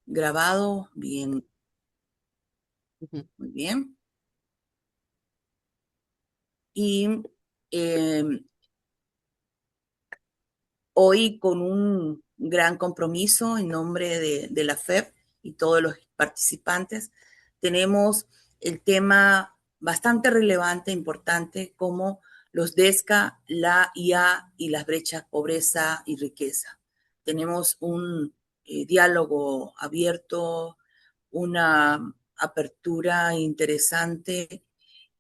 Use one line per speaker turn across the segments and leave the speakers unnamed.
Grabado, bien,
Ujú.
muy bien. Y eh, hoy con un gran compromiso en nombre de la FEP y todos los participantes, tenemos el tema bastante relevante, importante, como los DESCA, la IA y las brechas pobreza y riqueza. Tenemos un diálogo abierto, una apertura interesante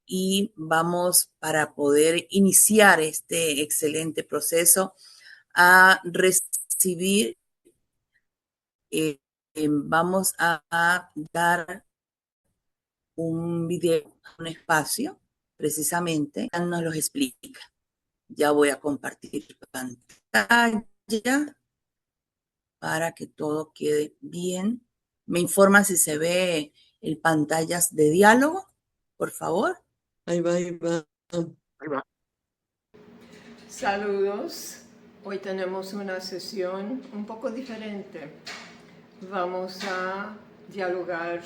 y vamos para poder iniciar este excelente proceso a recibir, vamos a dar un video, un espacio, precisamente, nos lo explica. Ya voy a compartir pantalla para que todo quede bien. Me informa si se ve el pantallas de diálogo, por favor.
Ahí va, ahí va.
Saludos. Hoy tenemos una sesión un poco diferente. Vamos a dialogar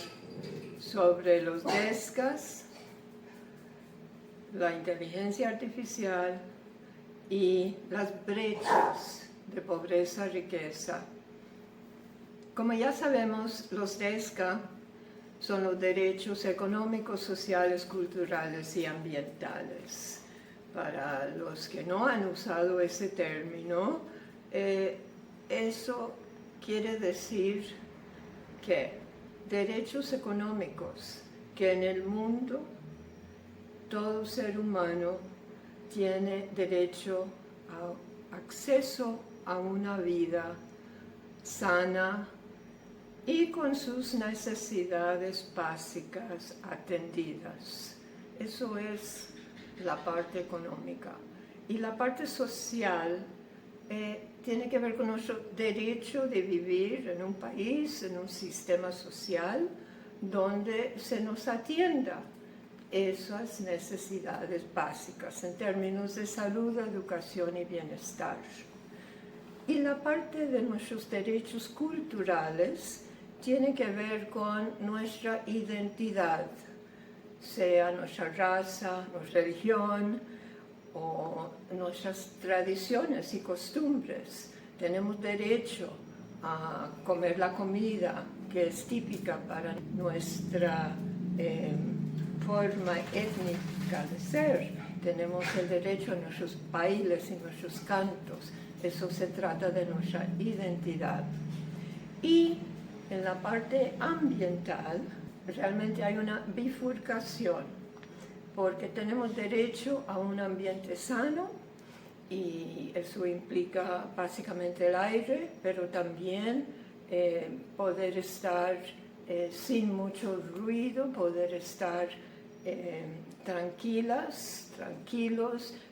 sobre los DESCAS, la inteligencia artificial y las brechas de pobreza-riqueza. Como ya sabemos, los DESCA son los derechos económicos, sociales, culturales y ambientales. Para los que no han usado ese término, eso quiere decir que derechos económicos que en el mundo todo ser humano tiene derecho a acceso a una vida sana y con sus necesidades básicas atendidas. Eso es la parte económica. Y la parte social tiene que ver con nuestro derecho de vivir en un país, en un sistema social, donde se nos atienda esas necesidades básicas en términos de salud, educación y bienestar. Y la parte de nuestros derechos culturales tiene que ver con nuestra identidad, sea nuestra raza, nuestra religión o nuestras tradiciones y costumbres. Tenemos derecho a comer la comida que es típica para nuestra forma étnica de ser. Tenemos el derecho a nuestros bailes y nuestros cantos. Eso se trata de nuestra identidad. Y en la parte ambiental realmente hay una bifurcación, porque tenemos derecho a un ambiente sano y eso implica básicamente el aire, pero también poder estar sin mucho ruido, poder estar tranquilos,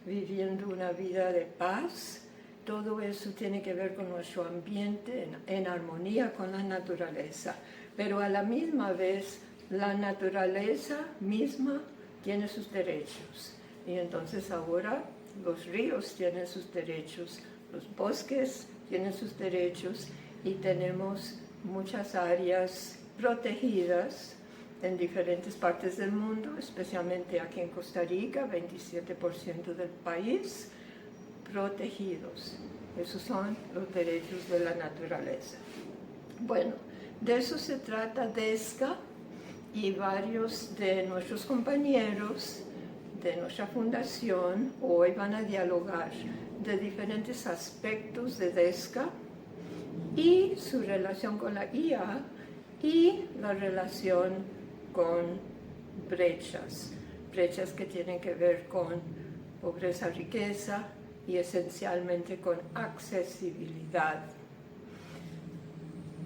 viviendo una vida de paz. Todo eso tiene que ver con nuestro ambiente en armonía con la naturaleza, pero a la misma vez la naturaleza misma tiene sus derechos. Y entonces ahora los ríos tienen sus derechos, los bosques tienen sus derechos y tenemos muchas áreas protegidas en diferentes partes del mundo, especialmente aquí en Costa Rica, 27% del país, protegidos. Esos son los derechos de la naturaleza. Bueno, de eso se trata DESCA y varios de nuestros compañeros de nuestra fundación hoy van a dialogar de diferentes aspectos de DESCA y su relación con la IA y la relación con brechas que tienen que ver con pobreza, riqueza y esencialmente con accesibilidad.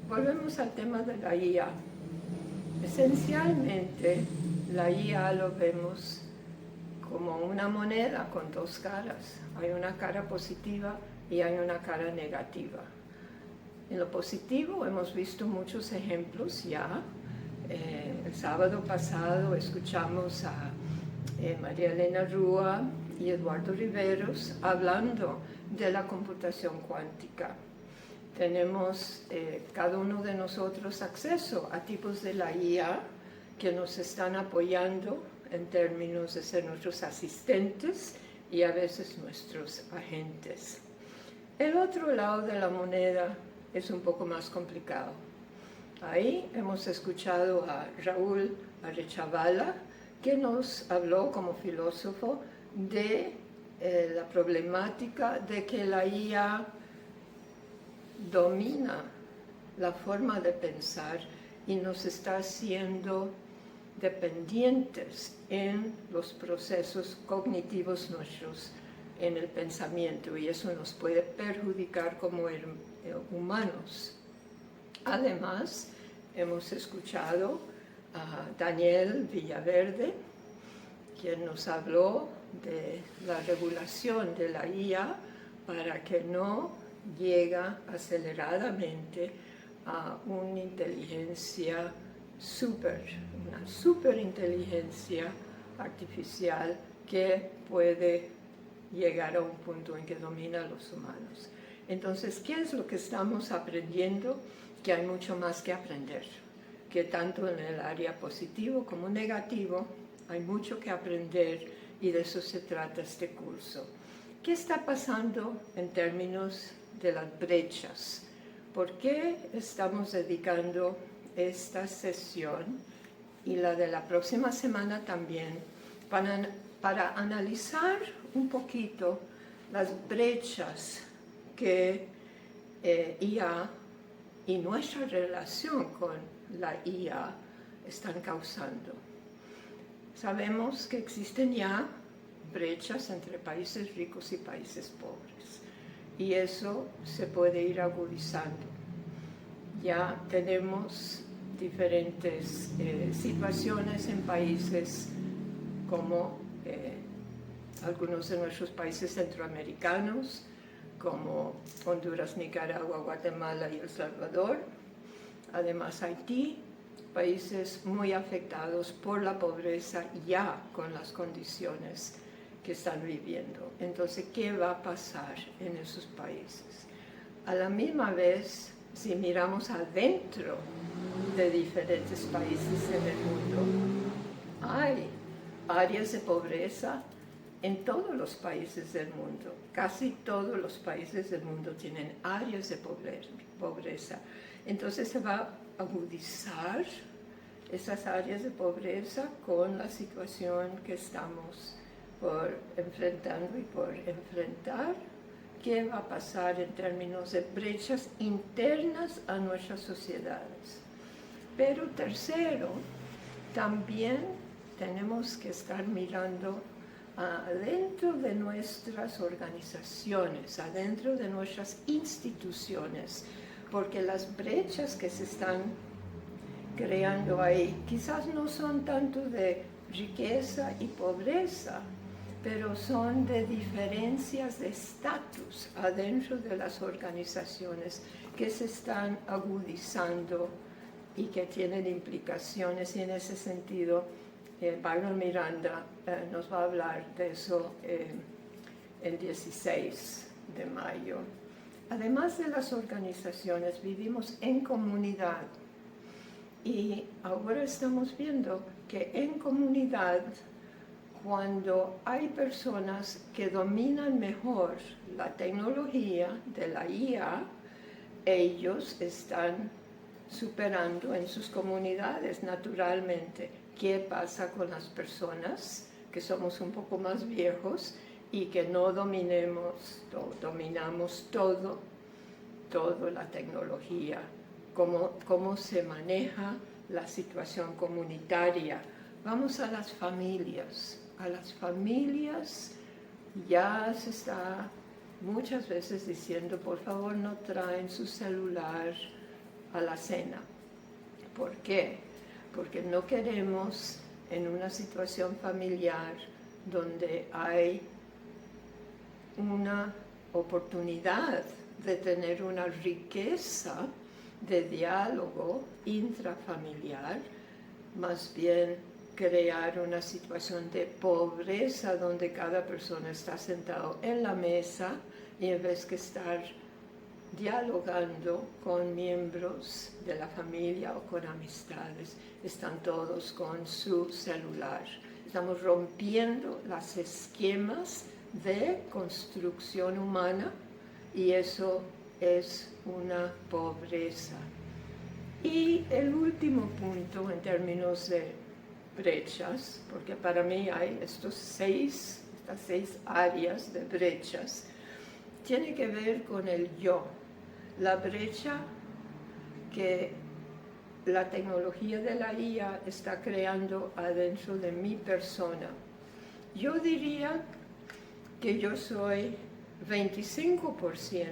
Volvemos al tema de la IA. Esencialmente, la IA lo vemos como una moneda con dos caras. Hay una cara positiva y hay una cara negativa. En lo positivo hemos visto muchos ejemplos ya. El sábado pasado escuchamos a María Elena Rúa y Eduardo Riveros hablando de la computación cuántica. tenemos cada uno de nosotros acceso a tipos de la IA que nos están apoyando en términos de ser nuestros asistentes y a veces nuestros agentes. El otro lado de la moneda es un poco más complicado. Ahí hemos escuchado a Raúl Arechavala, que nos habló como filósofo de la problemática de que la IA domina la forma de pensar y nos está haciendo dependientes en los procesos cognitivos nuestros, en el pensamiento, y eso nos puede perjudicar como humanos. Además, hemos escuchado a Daniel Villaverde, quien nos habló de la regulación de la IA para que no llegue aceleradamente a una inteligencia una superinteligencia artificial que puede llegar a un punto en que domina a los humanos. Entonces, ¿qué es lo que estamos aprendiendo? Que hay mucho más que aprender, que tanto en el área positivo como negativo hay mucho que aprender, y de eso se trata este curso. ¿Qué está pasando en términos de las brechas? ¿Por qué estamos dedicando esta sesión y la de la próxima semana también para analizar un poquito las brechas que IA y nuestra relación con la IA están causando? Sabemos que existen ya brechas entre países ricos y países pobres, y eso se puede ir agudizando. Ya tenemos diferentes situaciones en países como algunos de nuestros países centroamericanos, como Honduras, Nicaragua, Guatemala y El Salvador. Además, Haití, países muy afectados por la pobreza ya con las condiciones que están viviendo. Entonces, ¿qué va a pasar en esos países? A la misma vez, si miramos adentro de diferentes países en el mundo, hay áreas de pobreza en todos los países del mundo. Casi todos los países del mundo tienen áreas de pobreza. Entonces se va a agudizar esas áreas de pobreza con la situación que estamos enfrentando y por enfrentar. ¿Qué va a pasar en términos de brechas internas a nuestras sociedades? Pero tercero, también tenemos que estar mirando adentro de nuestras organizaciones, adentro de nuestras instituciones, porque las brechas que se están creando ahí quizás no son tanto de riqueza y pobreza, pero son de diferencias de estatus adentro de las organizaciones que se están agudizando y que tienen implicaciones, y en ese sentido Byron Miranda nos va a hablar de eso el 16 de mayo. Además de las organizaciones, vivimos en comunidad, y ahora estamos viendo que en comunidad, cuando hay personas que dominan mejor la tecnología de la IA, ellos están superando en sus comunidades naturalmente. ¿Qué pasa con las personas que somos un poco más viejos y que no dominamos toda la tecnología? ¿Cómo se maneja la situación comunitaria? Vamos a las familias. A las familias ya se está muchas veces diciendo, por favor, no traen su celular a la cena. ¿Por qué? Porque no queremos en una situación familiar donde hay una oportunidad de tener una riqueza de diálogo intrafamiliar, más bien crear una situación de pobreza donde cada persona está sentado en la mesa y en vez de estar dialogando con miembros de la familia o con amistades. Están todos con su celular. Estamos rompiendo los esquemas de construcción humana y eso es una pobreza. Y el último punto en términos de brechas, porque para mí hay estas seis áreas de brechas, tiene que ver con el yo. La brecha que la tecnología de la IA está creando adentro de mi persona. Yo diría que yo soy 25%,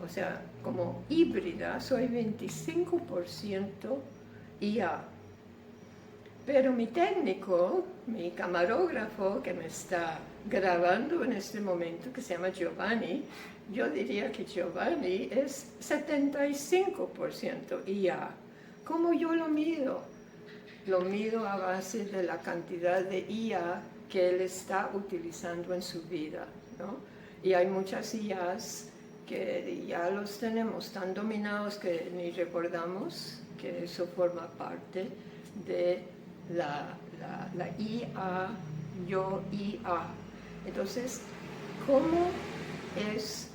o sea, como híbrida, soy 25% IA. Pero mi técnico, mi camarógrafo que me está grabando en este momento, que se llama Giovanni, yo diría que Giovanni es 75% IA. ¿Cómo yo lo mido? Lo mido a base de la cantidad de IA que él está utilizando en su vida, ¿no? Y hay muchas IAs que ya los tenemos tan dominados que ni recordamos que eso forma parte de la IA, yo IA. Entonces, ¿cómo es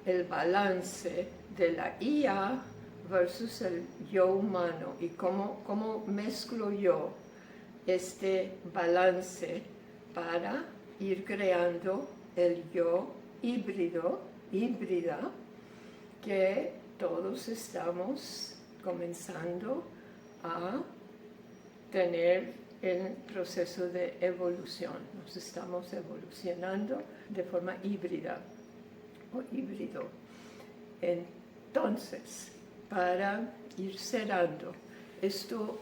el balance de la IA versus el yo humano y cómo mezclo yo este balance para ir creando el yo híbrida que todos estamos comenzando a tener el proceso de evolución. Nos estamos evolucionando de forma híbrida o híbrido. Entonces, para ir cerrando, esto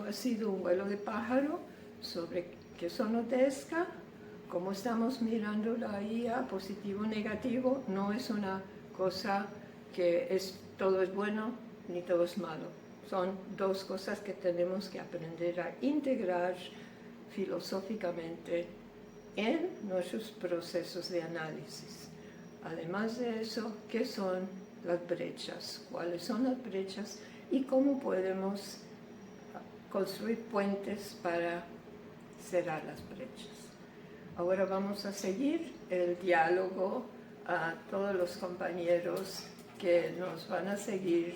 ha sido un vuelo de pájaro sobre qué son los DESCA, cómo estamos mirando la IA, positivo o negativo. No es una cosa que todo es bueno ni todo es malo. Son dos cosas que tenemos que aprender a integrar filosóficamente en nuestros procesos de análisis. Además de eso, ¿qué son las brechas? ¿Cuáles son las brechas? Y cómo podemos construir puentes para cerrar las brechas. Ahora vamos a seguir el diálogo a todos los compañeros que nos van a seguir.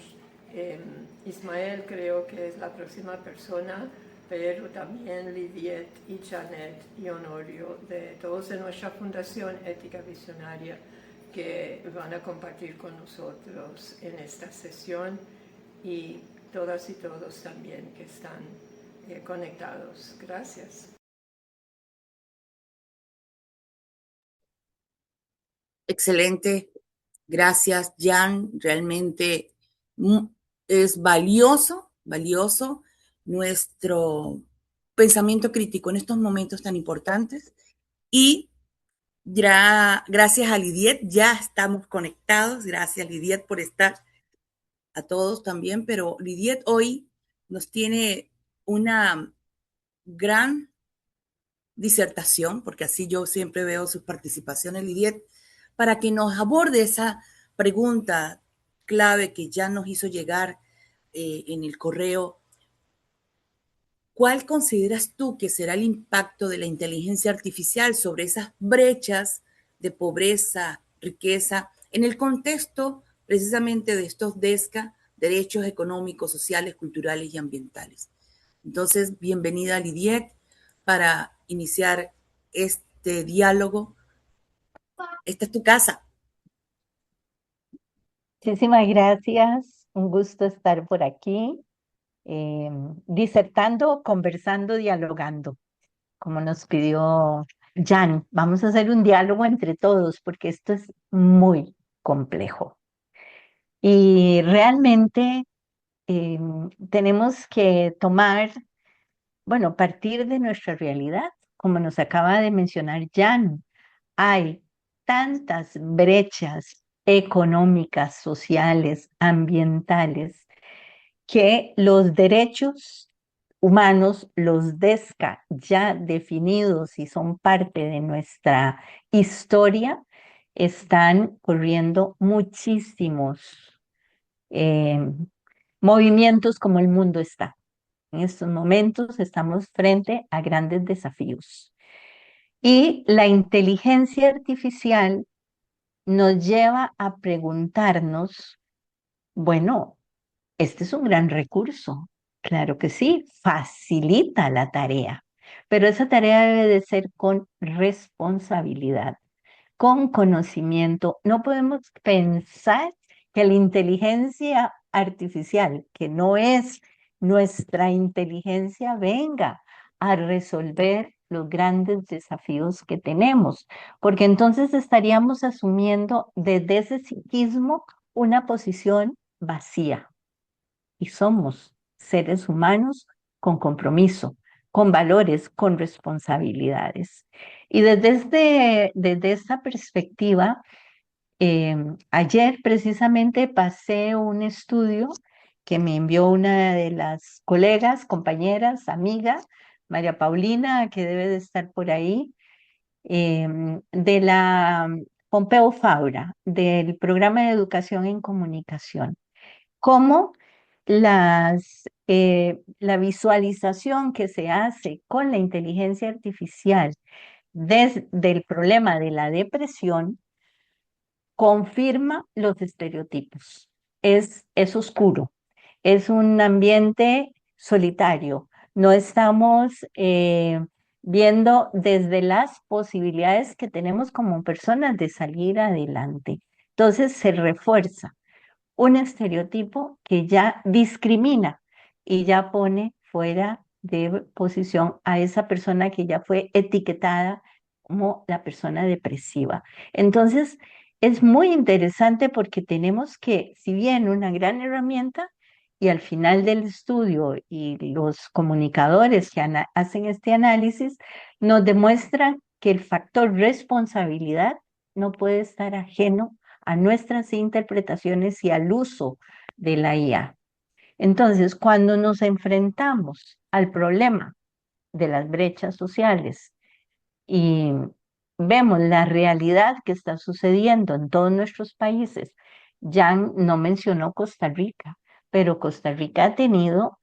Ismael creo que es la próxima persona, pero también Lidiet y Janet y Honorio, de todos de nuestra Fundación Ética Visionaria, que van a compartir con nosotros en esta sesión, y todas y todos también que están conectados. Gracias.
Excelente. Gracias, Jan. Realmente es valioso nuestro pensamiento crítico en estos momentos tan importantes. Y ya, gracias a Lidiet, ya estamos conectados. Gracias, Lidiet, por estar, a todos también. Pero Lidiet hoy nos tiene una gran disertación, porque así yo siempre veo sus participaciones, Lidiet, para que nos aborde esa pregunta clave que ya nos hizo llegar en el correo. ¿Cuál consideras tú que será el impacto de la inteligencia artificial sobre esas brechas de pobreza, riqueza, en el contexto precisamente de estos DESCA, derechos económicos, sociales, culturales y ambientales? Entonces, bienvenida Lidiet para iniciar este diálogo. Esta es tu casa.
Muchísimas gracias, un gusto estar por aquí, disertando, conversando, dialogando, como nos pidió Jan. Vamos a hacer un diálogo entre todos porque esto es muy complejo. Y realmente tenemos que partir de nuestra realidad, como nos acaba de mencionar Jan. Hay tantas brechas económicas, sociales, ambientales, que los derechos humanos, los DESCA, ya definidos y son parte de nuestra historia, están corriendo muchísimos eh, movimientos como el mundo está. En estos momentos estamos frente a grandes desafíos. Y la inteligencia artificial nos lleva a preguntarnos, bueno, este es un gran recurso. Claro que sí, facilita la tarea, pero esa tarea debe de ser con responsabilidad, con conocimiento. No podemos pensar que la inteligencia artificial, que no es nuestra inteligencia, venga a resolver los grandes desafíos que tenemos, porque entonces estaríamos asumiendo desde ese psiquismo una posición vacía. Y somos seres humanos con compromiso, con valores, con responsabilidades. Y desde esta perspectiva, ayer precisamente pasé un estudio que me envió una de las colegas, compañeras, amiga, María Paulina, que debe de estar por ahí, de la Pompeu Fabra, del programa de educación en comunicación. Cómo la visualización que se hace con la inteligencia artificial desde el problema de la depresión confirma los estereotipos. Es oscuro, es un ambiente solitario. No estamos viendo desde las posibilidades que tenemos como personas de salir adelante. Entonces se refuerza un estereotipo que ya discrimina y ya pone fuera de posición a esa persona que ya fue etiquetada como la persona depresiva. Entonces, es muy interesante porque tenemos que, si bien una gran herramienta, y al final del estudio y los comunicadores que hacen este análisis nos demuestran que el factor responsabilidad no puede estar ajeno a nuestras interpretaciones y al uso de la IA. Entonces, cuando nos enfrentamos al problema de las brechas sociales y vemos la realidad que está sucediendo en todos nuestros países, Jan no mencionó Costa Rica, pero Costa Rica ha tenido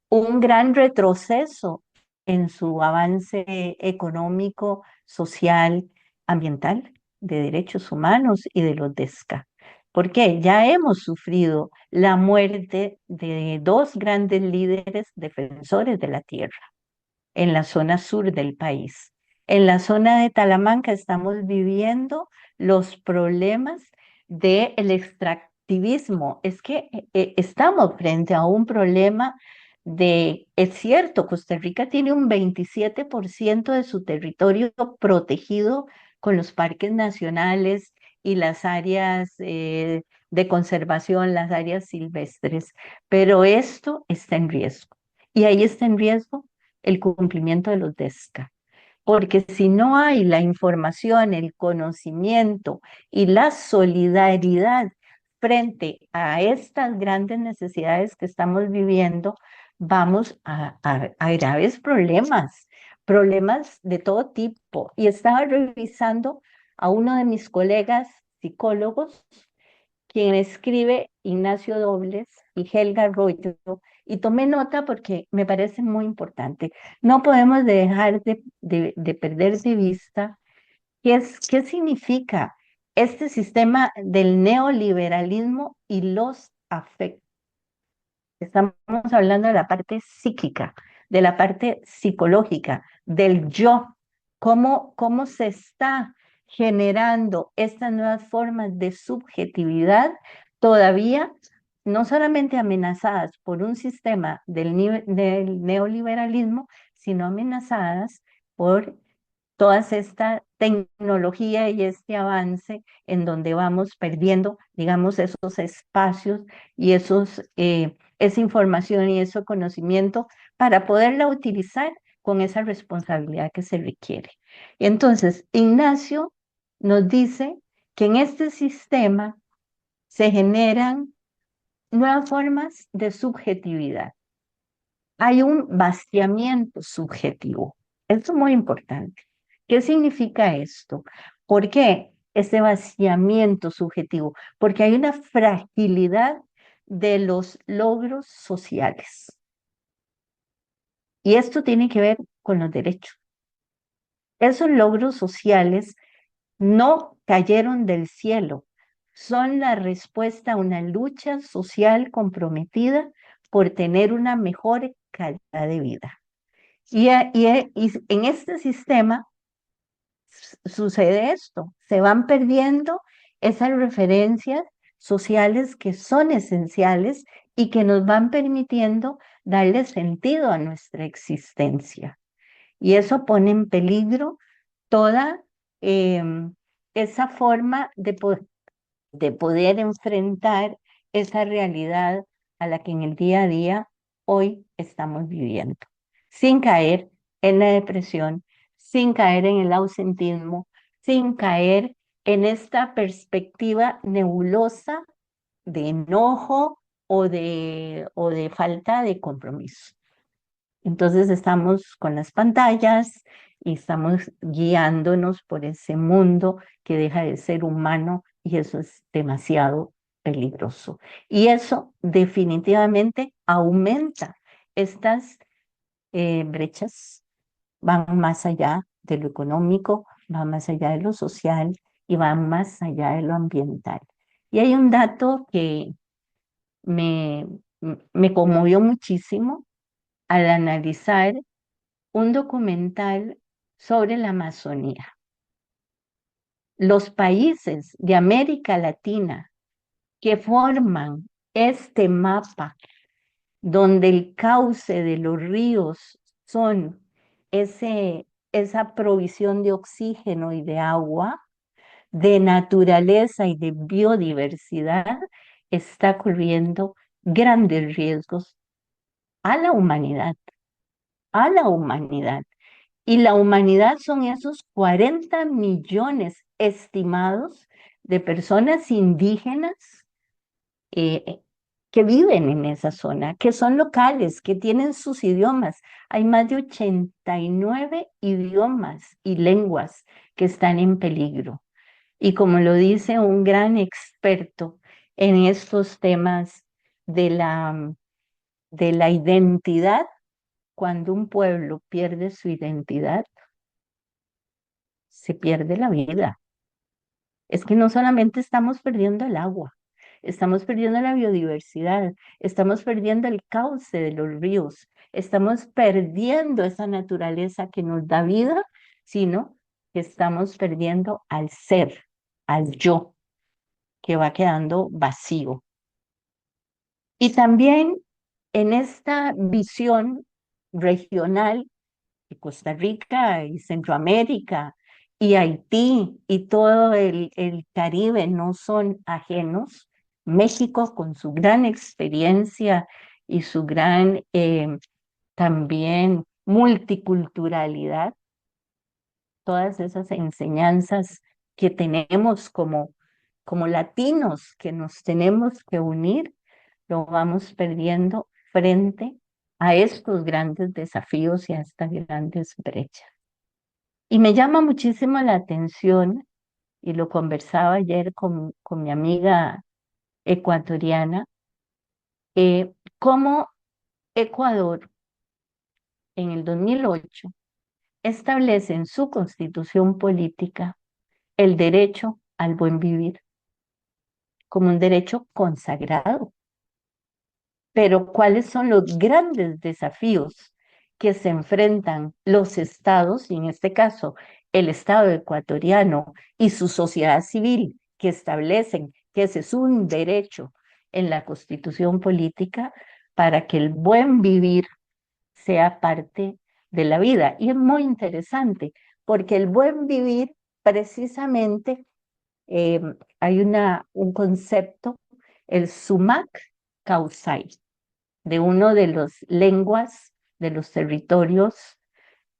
un gran retroceso en su avance económico, social, ambiental, de derechos humanos y de los DESCA. Porque ya hemos sufrido la muerte de dos grandes líderes defensores de la tierra en la zona sur del país. En la zona de Talamanca estamos viviendo los problemas del extractivismo. Es que estamos frente a un problema es cierto, Costa Rica tiene un 27% de su territorio protegido con los parques nacionales y las áreas de conservación, las áreas silvestres, pero esto está en riesgo. Y ahí está en riesgo el cumplimiento de los DESCA. Porque si no hay la información, el conocimiento y la solidaridad frente a estas grandes necesidades que estamos viviendo, vamos a graves problemas, problemas de todo tipo. Y estaba revisando a uno de mis colegas psicólogos, quien escribe Ignacio Dobles y Helga Arroyo, y tomé nota porque me parece muy importante. No podemos dejar de perder de vista qué significa este sistema del neoliberalismo y los afectos. Estamos hablando de la parte psíquica, de la parte psicológica, del yo, cómo se está generando estas nuevas formas de subjetividad todavía no solamente amenazadas por un sistema del neoliberalismo, sino amenazadas por toda esta tecnología y este avance en donde vamos perdiendo, digamos, esos espacios y esa información y ese conocimiento para poderla utilizar con esa responsabilidad que se requiere. Entonces, Ignacio nos dice que en este sistema se generan nuevas formas de subjetividad. Hay un vaciamiento subjetivo. Esto es muy importante. ¿Qué significa esto? ¿Por qué? ese vaciamiento subjetivo, porque hay una fragilidad de los logros sociales. Y esto tiene que ver con los derechos. Esos logros sociales no cayeron del cielo, son la respuesta a una lucha social comprometida por tener una mejor calidad de vida. Y en este sistema sucede esto, se van perdiendo esas referencias sociales que son esenciales y que nos van permitiendo darle sentido a nuestra existencia. Y eso pone en peligro toda esa forma de poder enfrentar esa realidad a la que en el día a día hoy estamos viviendo, sin caer en la depresión, sin caer en el ausentismo, sin caer en esta perspectiva nebulosa de enojo o de falta de compromiso. Entonces estamos con las pantallas y estamos guiándonos por ese mundo que deja de ser humano y eso es demasiado peligroso. Y eso definitivamente aumenta estas brechas, van más allá de lo económico, van más allá de lo social y van más allá de lo ambiental. Y hay un dato que me, me conmovió muchísimo al analizar un documental sobre la Amazonía. Los países de América Latina que forman este mapa donde el cauce de los ríos son esa provisión de oxígeno y de agua, de naturaleza y de biodiversidad, está corriendo grandes riesgos a la humanidad, a la humanidad. Y la humanidad son esos 40 millones estimados de personas indígenas eh, que viven en esa zona, que son locales, que tienen sus idiomas. Hay más de 89 idiomas y lenguas que están en peligro. Y como lo dice un gran experto en estos temas de la identidad, cuando un pueblo pierde su identidad, se pierde la vida. Es que no solamente estamos perdiendo el agua, estamos perdiendo la biodiversidad, estamos perdiendo el cauce de los ríos, estamos perdiendo esa naturaleza que nos da vida, sino que estamos perdiendo al ser, al yo, que va quedando vacío. Y también en esta visión regional y Costa Rica y Centroamérica y Haití y todo el Caribe no son ajenos. México con su gran experiencia y su gran también multiculturalidad, todas esas enseñanzas que tenemos como latinos que nos tenemos que unir, lo vamos perdiendo frente a estos grandes desafíos y a estas grandes brechas. Y me llama muchísimo la atención, y lo conversaba ayer con mi amiga ecuatoriana, cómo Ecuador en el 2008 establece en su constitución política el derecho al buen vivir como un derecho consagrado. Pero ¿cuáles son los grandes desafíos que se enfrentan los estados, y en este caso el Estado ecuatoriano y su sociedad civil, que establecen que ese es un derecho en la Constitución política para que el buen vivir sea parte de la vida? Y es muy interesante, porque el buen vivir precisamente hay un concepto, el sumac causai, de uno de los lenguas de los territorios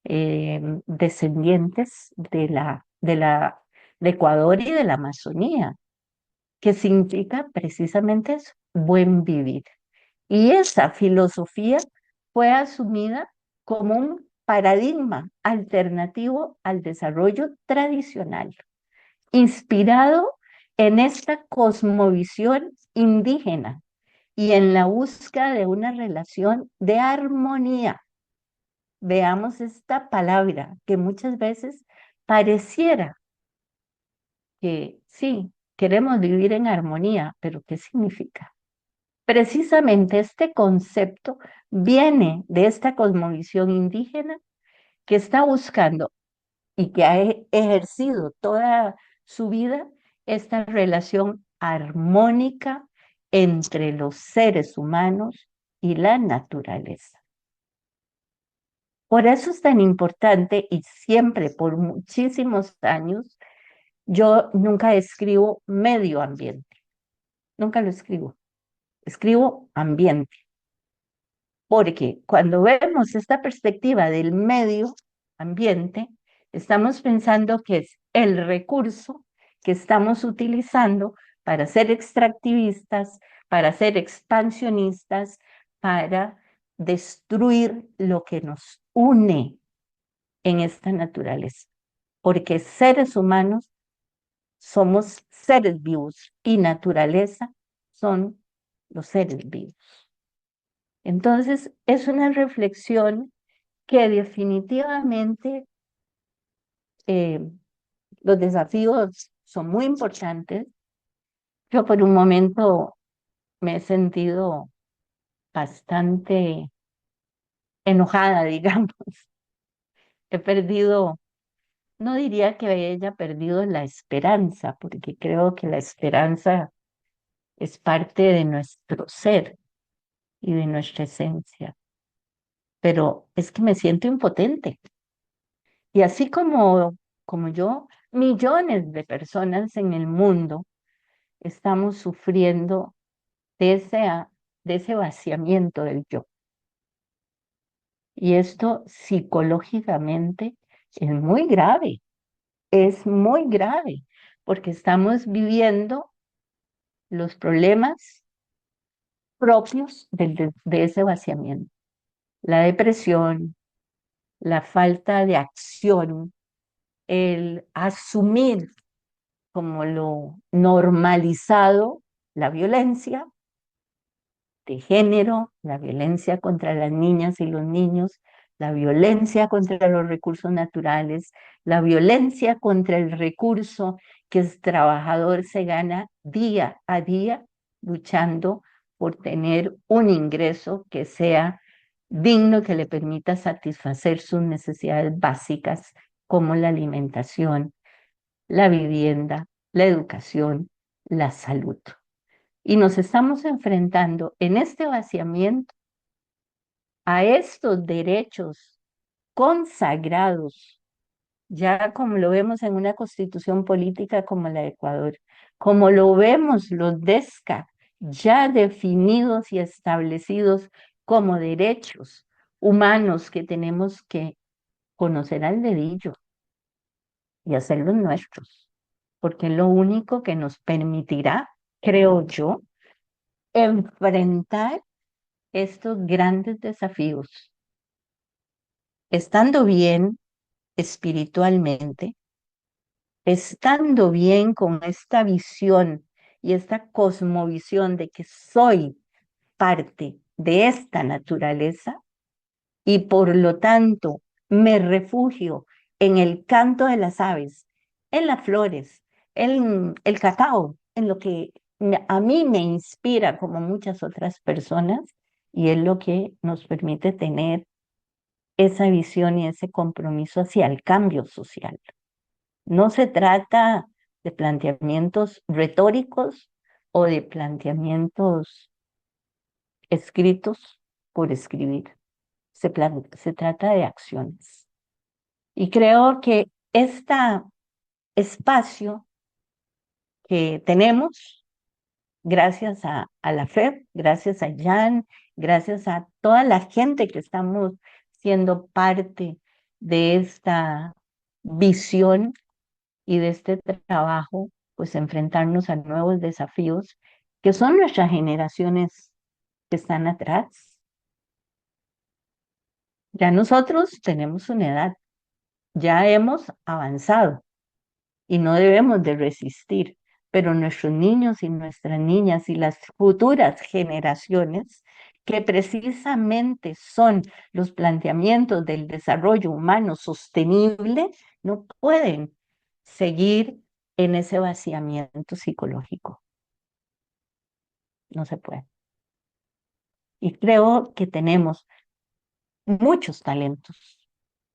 descendientes de Ecuador y de la Amazonía, que significa precisamente eso, buen vivir. Y esa filosofía fue asumida como un paradigma alternativo al desarrollo tradicional. inspirado en esta cosmovisión indígena y en la búsqueda de una relación de armonía. Veamos esta palabra que muchas veces pareciera que sí, queremos vivir en armonía, pero ¿qué significa? Precisamente este concepto viene de esta cosmovisión indígena que está buscando y que ha ejercido toda su vida esta relación armónica entre los seres humanos y la naturaleza. Por eso es tan importante y siempre, por muchísimos años, yo nunca escribo medio ambiente, nunca lo escribo, escribo ambiente. Porque cuando vemos esta perspectiva del medio ambiente, estamos pensando que es el recurso que estamos utilizando para ser extractivistas, para ser expansionistas, para destruir lo que nos une en esta naturaleza. Porque seres humanos somos seres vivos y naturaleza son los seres vivos. Entonces, es una reflexión que definitivamente los desafíos son muy importantes. Yo por un momento me he sentido bastante enojada, digamos. He perdido, no diría que haya perdido la esperanza, porque creo que la esperanza es parte de nuestro ser y de nuestra esencia. Pero es que me siento impotente. Y así como yo, millones de personas en el mundo estamos sufriendo de de ese vaciamiento del yo. Y esto psicológicamente es muy grave, porque estamos viviendo los problemas propios de ese vaciamiento. La depresión, la falta de acción, el asumir como lo normalizado, la violencia de género, la violencia contra las niñas y los niños, la violencia contra los recursos naturales, la violencia contra el recurso que el trabajador se gana día a día luchando por tener un ingreso que sea digno, que le permita satisfacer sus necesidades básicas como la alimentación, la vivienda, la educación, la salud. Y nos estamos enfrentando en este vaciamiento a estos derechos consagrados, ya como lo vemos en una constitución política como la de Ecuador, como lo vemos los DESCA, ya definidos y establecidos como derechos humanos que tenemos que conocer al dedillo y hacerlos nuestros, porque es lo único que nos permitirá, creo yo, enfrentar estos grandes desafíos, estando bien espiritualmente, estando bien con esta visión y esta cosmovisión de que soy parte de esta naturaleza y por lo tanto me refugio en el canto de las aves, en las flores, en el cacao, en lo que a mí me inspira como muchas otras personas y es lo que nos permite tener esa visión y ese compromiso hacia el cambio social. No se trata de planteamientos retóricos o de planteamientos escritos por escribir. Se trata de acciones. Y creo que este espacio que tenemos, gracias a la FEP, gracias a Jan, gracias a toda la gente que estamos siendo parte de esta visión y de este trabajo, pues enfrentarnos a nuevos desafíos que son nuestras generaciones que están atrás. Ya nosotros tenemos una edad, ya hemos avanzado, y no debemos de resistir, pero nuestros niños y nuestras niñas y las futuras generaciones, que precisamente son los planteamientos del desarrollo humano sostenible, no pueden seguir en ese vaciamiento psicológico. No se puede. Y creo que tenemos muchos talentos,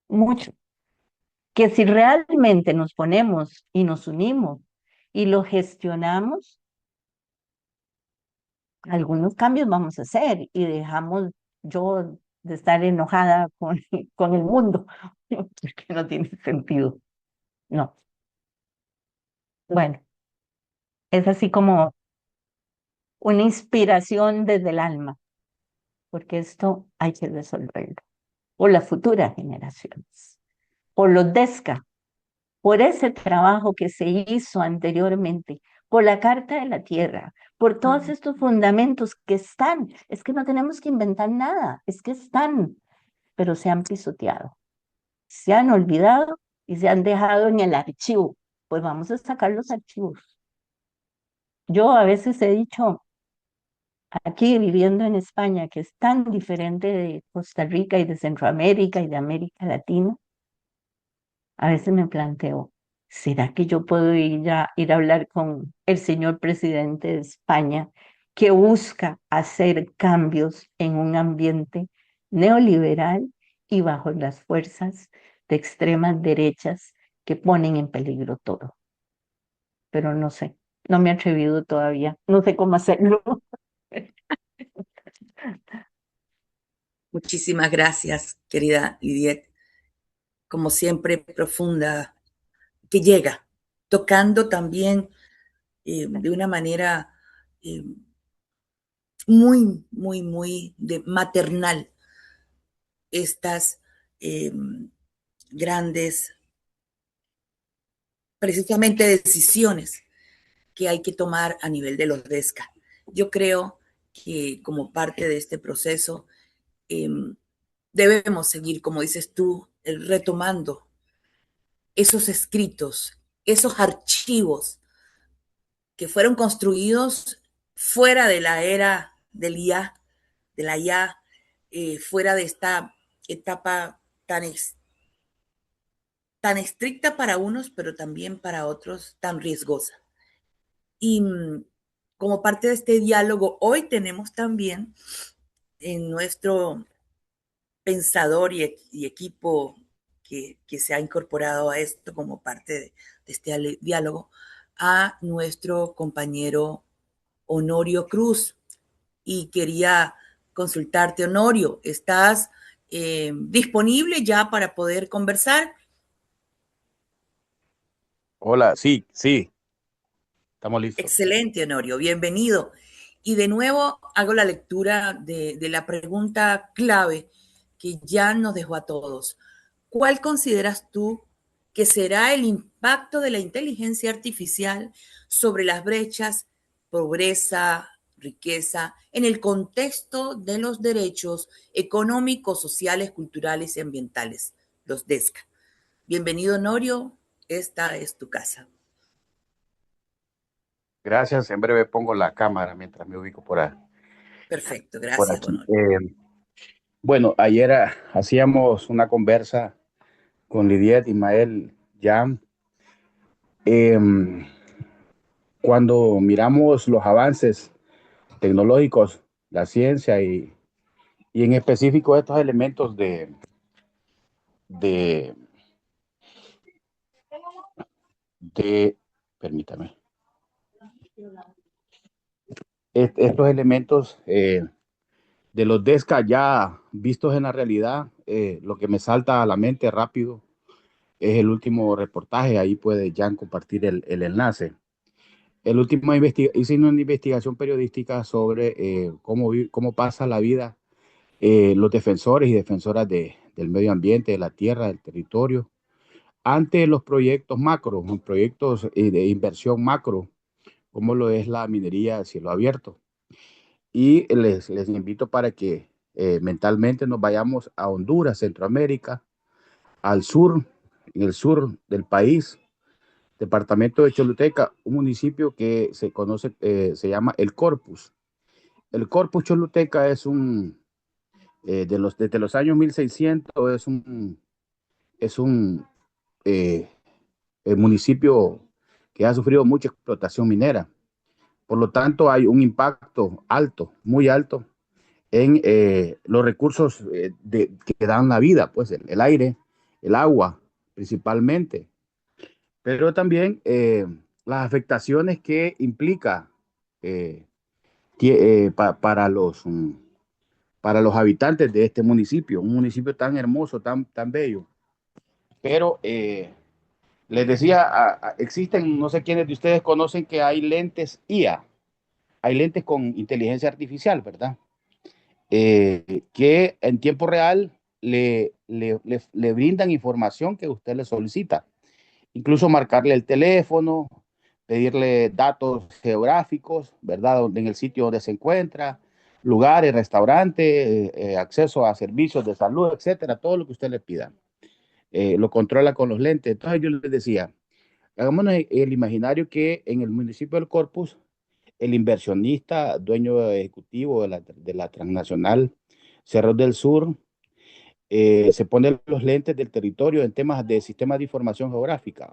muchos, que si realmente nos ponemos y nos unimos y lo gestionamos, algunos cambios vamos a hacer y dejamos yo de estar enojada con el mundo, porque no tiene sentido. No. Bueno, es así como una inspiración desde el alma, porque esto hay que resolverlo por las futuras generaciones, por los DESCA, por ese trabajo que se hizo anteriormente, por la Carta de la Tierra, por todos estos fundamentos que están. Es que no tenemos que inventar nada, es que están, pero se han pisoteado, se han olvidado y se han dejado en el archivo. Pues vamos a sacar los archivos. Yo a veces he dicho, aquí viviendo en España, que es tan diferente de Costa Rica y de Centroamérica y de América Latina, a veces me planteo, ¿será que yo puedo ir a hablar con el señor presidente de España que busca hacer cambios en un ambiente neoliberal y bajo las fuerzas de extremas derechas que ponen en peligro todo? Pero no sé, no me he atrevido todavía, no sé cómo hacerlo.
Muchísimas gracias, querida Lidiet. Como siempre, profunda, que llega, tocando también de una manera eh, muy, muy, muy maternal estas eh, grandes, precisamente decisiones que hay que tomar a nivel de los DESCA. Yo creo que como parte de este proceso eh, debemos seguir, como dices tú, retomando esos escritos, esos archivos que fueron construidos fuera de la era del IA, de la IA, fuera de esta etapa tan estricta para unos, pero también para otros tan riesgosa. Y como parte de este diálogo, hoy tenemos también en nuestro pensador y equipo que se ha incorporado a esto como parte de este diálogo, a nuestro compañero Honorio Cruz. Y quería consultarte, Honorio, ¿estás disponible ya para poder conversar?
Hola, sí, sí, estamos listos.
Excelente, Honorio, bienvenido. Y de nuevo hago la lectura de la pregunta clave que ya nos dejó a todos. ¿Cuál consideras tú que será el impacto de la inteligencia artificial sobre las brechas, pobreza, riqueza, en el contexto de los derechos económicos, sociales, culturales y ambientales, los DESCA? Bienvenido, Honorio, esta es tu casa.
Gracias, en breve pongo la cámara mientras me ubico
Perfecto,
por
gracias,
aquí.
Honorio.
Bueno, ayer hacíamos una conversa con Lidiet, Ismael, Jan. Cuando miramos los avances tecnológicos, la ciencia y en específico estos elementos de, permítame, estos elementos de los DESCA ya vistos en la realidad, lo que me salta a la mente rápido es el último reportaje. Ahí puede Jan compartir el enlace. El último hice una investigación periodística sobre cómo pasa la vida los defensores y defensoras del medio ambiente, de la tierra, del territorio, ante los proyectos macro, proyectos de inversión macro, como lo es la minería a cielo abierto. Y les invito para que mentalmente nos vayamos a Honduras, Centroamérica, al sur, en el sur del país, departamento de Choluteca, un municipio que se conoce, se llama El Corpus. El Corpus Choluteca es desde los años 1600, es un eh, municipio que ha sufrido mucha explotación minera. Por lo tanto, hay un impacto alto, muy alto, en los recursos que dan la vida, pues el aire, el agua, principalmente, pero también las afectaciones que implica eh, para los habitantes de este municipio, un municipio tan hermoso, tan bello. Pero les decía, existen, no sé quiénes de ustedes conocen que hay lentes IA, hay lentes con inteligencia artificial, ¿verdad? Que en tiempo real le brindan información que usted le solicita. Incluso marcarle el teléfono, pedirle datos geográficos, ¿verdad? En el sitio donde se encuentra, lugares, restaurantes, acceso a servicios de salud, etcétera, todo lo que usted le pida. Lo controla con los lentes. Entonces yo les decía, hagámonos el imaginario que en el municipio del Corpus, el inversionista, dueño ejecutivo de la transnacional Cerro del Sur, se pone los lentes del territorio en temas de sistemas de información geográfica.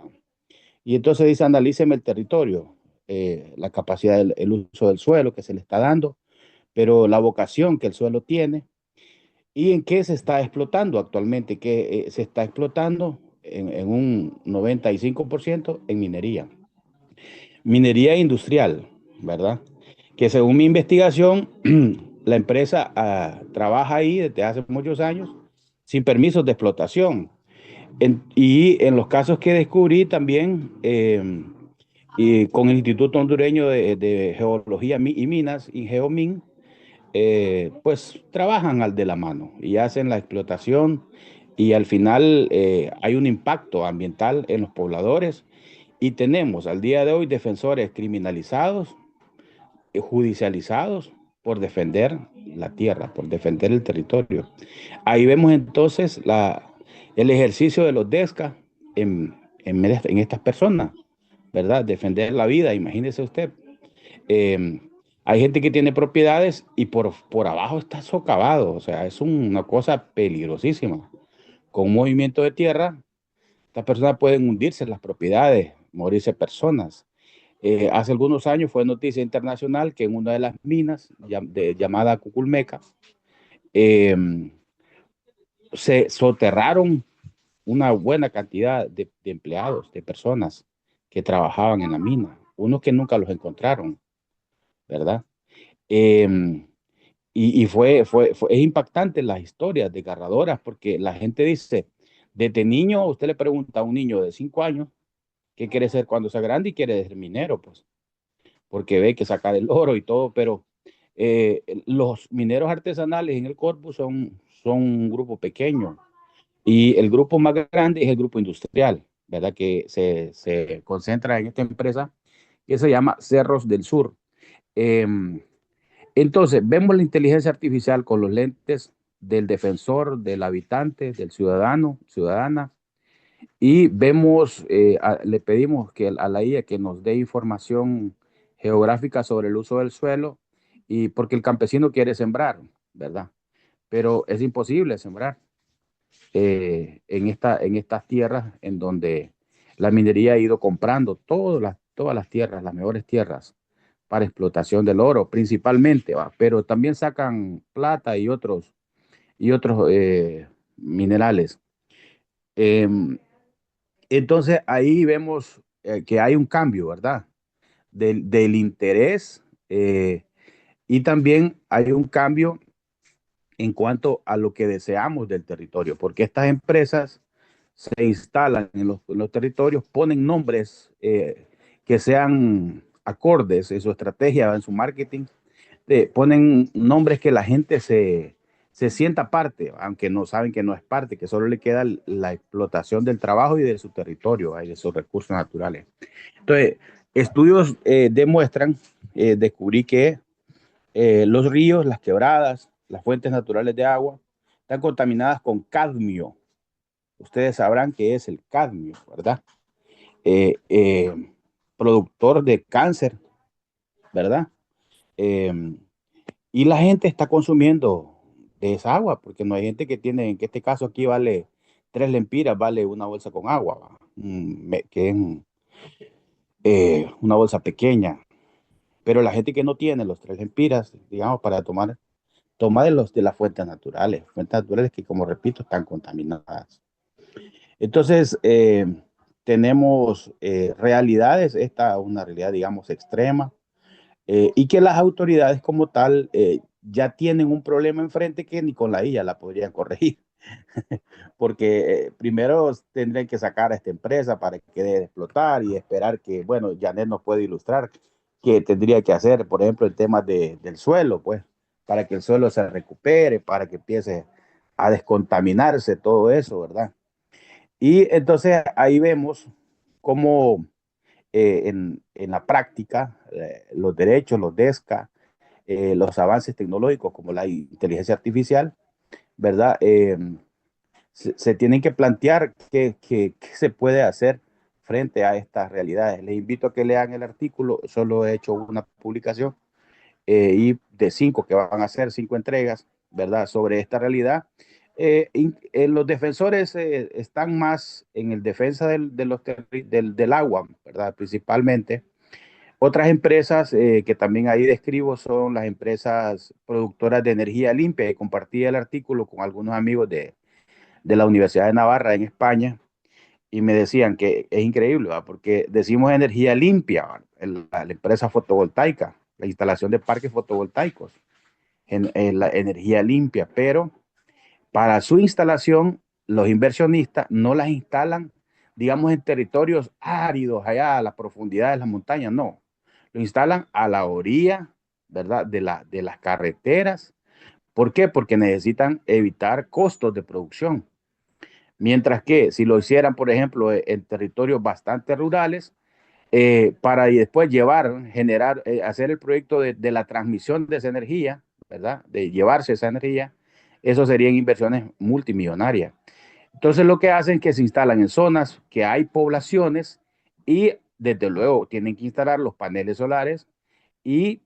Y entonces dice, analíceme el territorio, la capacidad, el uso del suelo que se le está dando, pero la vocación que el suelo tiene y en qué se está explotando actualmente, que se está explotando en un 95% en minería. Minería industrial, ¿verdad? Que según mi investigación, la empresa trabaja ahí desde hace muchos años sin permisos de explotación. Y en los casos que descubrí también, y con el Instituto Hondureño de Geología y Minas, INGEOMIN, pues trabajan al de la mano y hacen la explotación y al final hay un impacto ambiental en los pobladores y tenemos al día de hoy defensores criminalizados, judicializados por defender la tierra, por defender el territorio. Ahí vemos entonces el ejercicio de los DESCA en estas personas, ¿verdad? Defender la vida, imagínese usted. Eh, Hay gente que tiene propiedades y por abajo está socavado, o sea, es una cosa peligrosísima. Con un movimiento de tierra, estas personas pueden hundirse en las propiedades, morirse personas. Hace algunos años fue noticia internacional que en una de las minas llamada Cuculmeca, eh, se soterraron una buena cantidad de empleados, de personas que trabajaban en la mina, unos que nunca los encontraron, ¿verdad? Eh, es impactante las historias desgarradoras porque la gente dice, desde niño, usted le pregunta a un niño de 5 años qué quiere ser cuando sea grande y quiere ser minero, pues, porque ve que sacar el oro y todo, pero los mineros artesanales en el Corpus son un grupo pequeño y el grupo más grande es el grupo industrial, ¿verdad? Que se concentra en esta empresa que se llama Cerros del Sur. Eh, entonces, vemos la inteligencia artificial con los lentes del defensor, del habitante, del ciudadano, ciudadana, y vemos, le pedimos a la IA que nos dé información geográfica sobre el uso del suelo, y porque el campesino quiere sembrar, ¿verdad? Pero es imposible sembrar en estas tierras en donde la minería ha ido comprando todas las tierras, las mejores tierras para explotación del oro, principalmente, ¿va? Pero también sacan plata y otros minerales. Eh, entonces ahí vemos que hay un cambio, ¿verdad? Del interés y también hay un cambio en cuanto a lo que deseamos del territorio, porque estas empresas se instalan en los territorios, ponen nombres que sean acordes en su estrategia, en su marketing, ponen nombres que la gente se sienta parte, aunque no saben que no es parte, que solo le queda la explotación del trabajo y de su territorio y de sus recursos naturales. Entonces, estudios demuestran, descubrí que los ríos, las quebradas, las fuentes naturales de agua están contaminadas con cadmio. Ustedes sabrán qué es el cadmio, ¿verdad? eh, eh, productor de cáncer, ¿verdad? Eh, y la gente está consumiendo de esa agua, porque no hay gente que tiene, en este caso aquí vale 3 lempiras, vale una bolsa con agua, ¿va? Que es una bolsa pequeña, pero la gente que no tiene los 3 lempiras, digamos, para tomar de las fuentes naturales que, como repito, están contaminadas. Entonces, tenemos realidades, esta es una realidad, digamos, extrema, y que las autoridades como tal ya tienen un problema enfrente que ni con la IA la podrían corregir, porque primero tendrían que sacar a esta empresa para que deje de explotar y esperar que, bueno, Janet nos puede ilustrar qué tendría que hacer, por ejemplo, en temas del suelo, pues, para que el suelo se recupere, para que empiece a descontaminarse todo eso, ¿verdad? Y entonces ahí vemos cómo en la práctica los derechos, los DESCA, los avances tecnológicos como la inteligencia artificial, ¿verdad? Se tienen que plantear qué se puede hacer frente a estas realidades. Les invito a que lean el artículo, solo he hecho una publicación y de 5 que van a ser 5 entregas, ¿verdad? Sobre esta realidad. Los defensores están más en el defensa del agua, ¿verdad? Principalmente. Otras empresas que también ahí describo son las empresas productoras de energía limpia, y compartí el artículo con algunos amigos de la Universidad de Navarra en España, y me decían que es increíble, ¿va? Porque decimos energía limpia, la empresa fotovoltaica, la instalación de parques fotovoltaicos, en la energía limpia, pero para su instalación los inversionistas no las instalan, digamos, en territorios áridos, allá a la profundidad de las montañas, no, lo instalan a la orilla, ¿verdad? De las carreteras. ¿Por qué? Porque necesitan evitar costos de producción. Mientras que si lo hicieran, por ejemplo, en territorios bastante rurales, para y después generar, hacer el proyecto de la transmisión de esa energía, ¿verdad? De llevarse esa energía, eso serían inversiones multimillonarias. Entonces lo que hacen es que se instalan en zonas que hay poblaciones y desde luego tienen que instalar los paneles solares y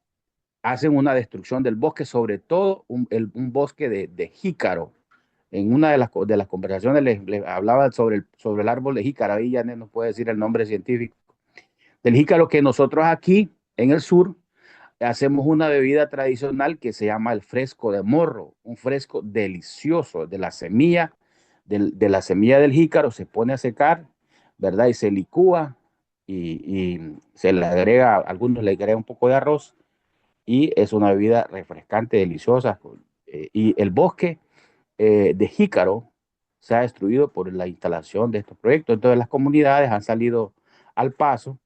hacen una destrucción del bosque, sobre todo un bosque de jícaro. En una de las conversaciones les hablaba sobre el árbol de jícara, ahí ya no puede decir el nombre científico, del jícaro, que nosotros aquí en el sur hacemos una bebida tradicional que se llama el fresco de morro, un fresco delicioso de la semilla, de la semilla del jícaro, se pone a secar, ¿verdad? Y se licúa y se le agrega, algunos le agregan un poco de arroz, y es una bebida refrescante, deliciosa. Y el bosque de jícaro se ha destruido por la instalación de estos proyectos. Entonces las comunidades han salido al paso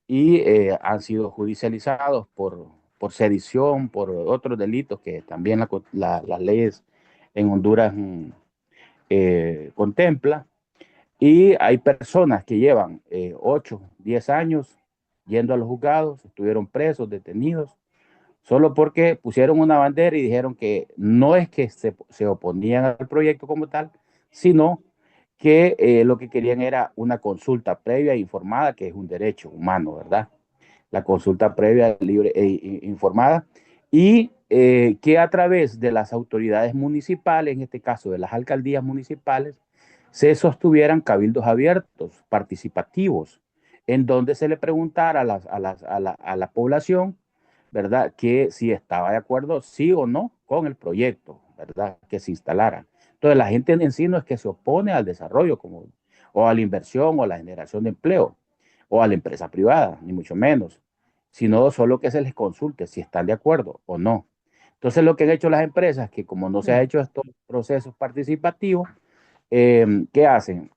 y han sido judicializados por sedición, por otros delitos que también las leyes en Honduras contempla. Y hay personas que llevan 8, 10 años yendo a los juzgados, estuvieron presos, detenidos, solo porque pusieron una bandera y dijeron que no es que se oponían al proyecto como tal, sino que lo que querían era una consulta previa e informada, que es un derecho humano, ¿verdad? La consulta previa, libre e informada, y que a través de las autoridades municipales, en este caso de las alcaldías municipales, se sostuvieran cabildos abiertos, participativos, en donde se le preguntara a la población, ¿verdad? Que si estaba de acuerdo, sí o no, con el proyecto, ¿verdad? Que se instalara. Entonces, la gente en sí no es que se opone al desarrollo o a la inversión o a la generación de empleo o a la empresa privada, ni mucho menos, sino solo que se les consulte si están de acuerdo o no. Entonces, lo que han hecho las empresas, que como no se ha hecho estos procesos participativos, ¿qué hacen?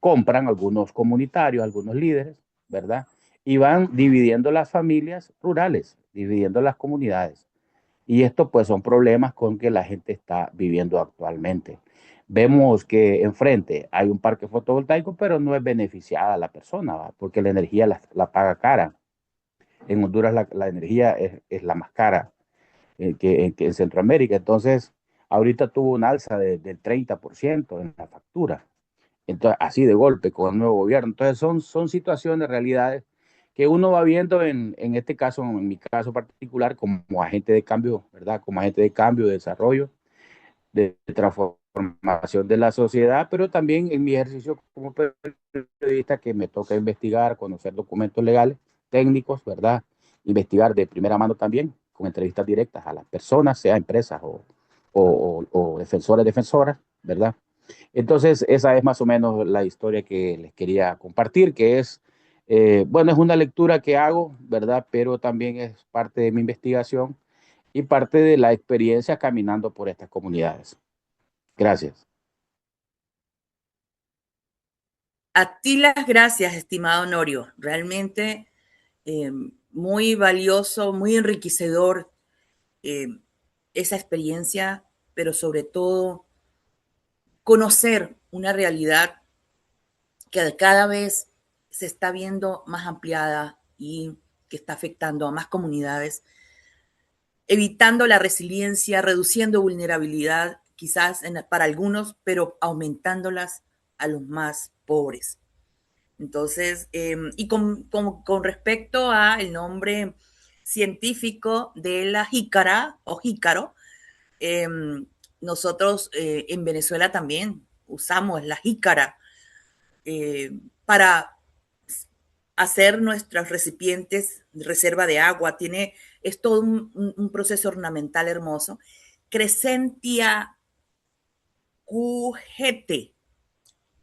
Compran algunos comunitarios, algunos líderes, ¿verdad? Y van dividiendo las familias rurales, dividiendo las comunidades. Y esto pues son problemas con que la gente está viviendo actualmente. Vemos que enfrente hay un parque fotovoltaico, pero no es beneficiada la persona, ¿va? Porque la energía la paga cara. En Honduras la energía es la más cara que en Centroamérica. Entonces, ahorita tuvo un alza del 30% en la factura. Entonces, así de golpe con el nuevo gobierno. Entonces, son situaciones, realidades que uno va viendo en este caso, en mi caso particular, como agente de cambio, ¿verdad? Como agente de cambio, de desarrollo, de transformación de la sociedad, pero también en mi ejercicio como periodista que me toca investigar, conocer documentos legales, técnicos, ¿verdad? Investigar de primera mano también, con entrevistas directas a las personas, sea empresas o defensores, defensoras, ¿verdad? Entonces, esa es más o menos la historia que les quería compartir, que es, bueno, es una lectura que hago, ¿verdad? Pero también es parte de mi investigación y parte de la experiencia caminando por estas comunidades. Gracias.
A ti las gracias, estimado Honorio. Realmente muy valioso, muy enriquecedor eh, esa experiencia, pero sobre todo conocer una realidad que cada vez se está viendo más ampliada y que está afectando a más comunidades, evitando la resiliencia, reduciendo vulnerabilidad, quizás para algunos, pero aumentándolas a los más pobres. Entonces, y con respecto a el nombre científico de la jícara o jícaro, eh, nosotros en Venezuela también usamos la jícara para hacer nuestros recipientes de reserva de agua. Es todo un proceso ornamental hermoso. Crescentia cujete.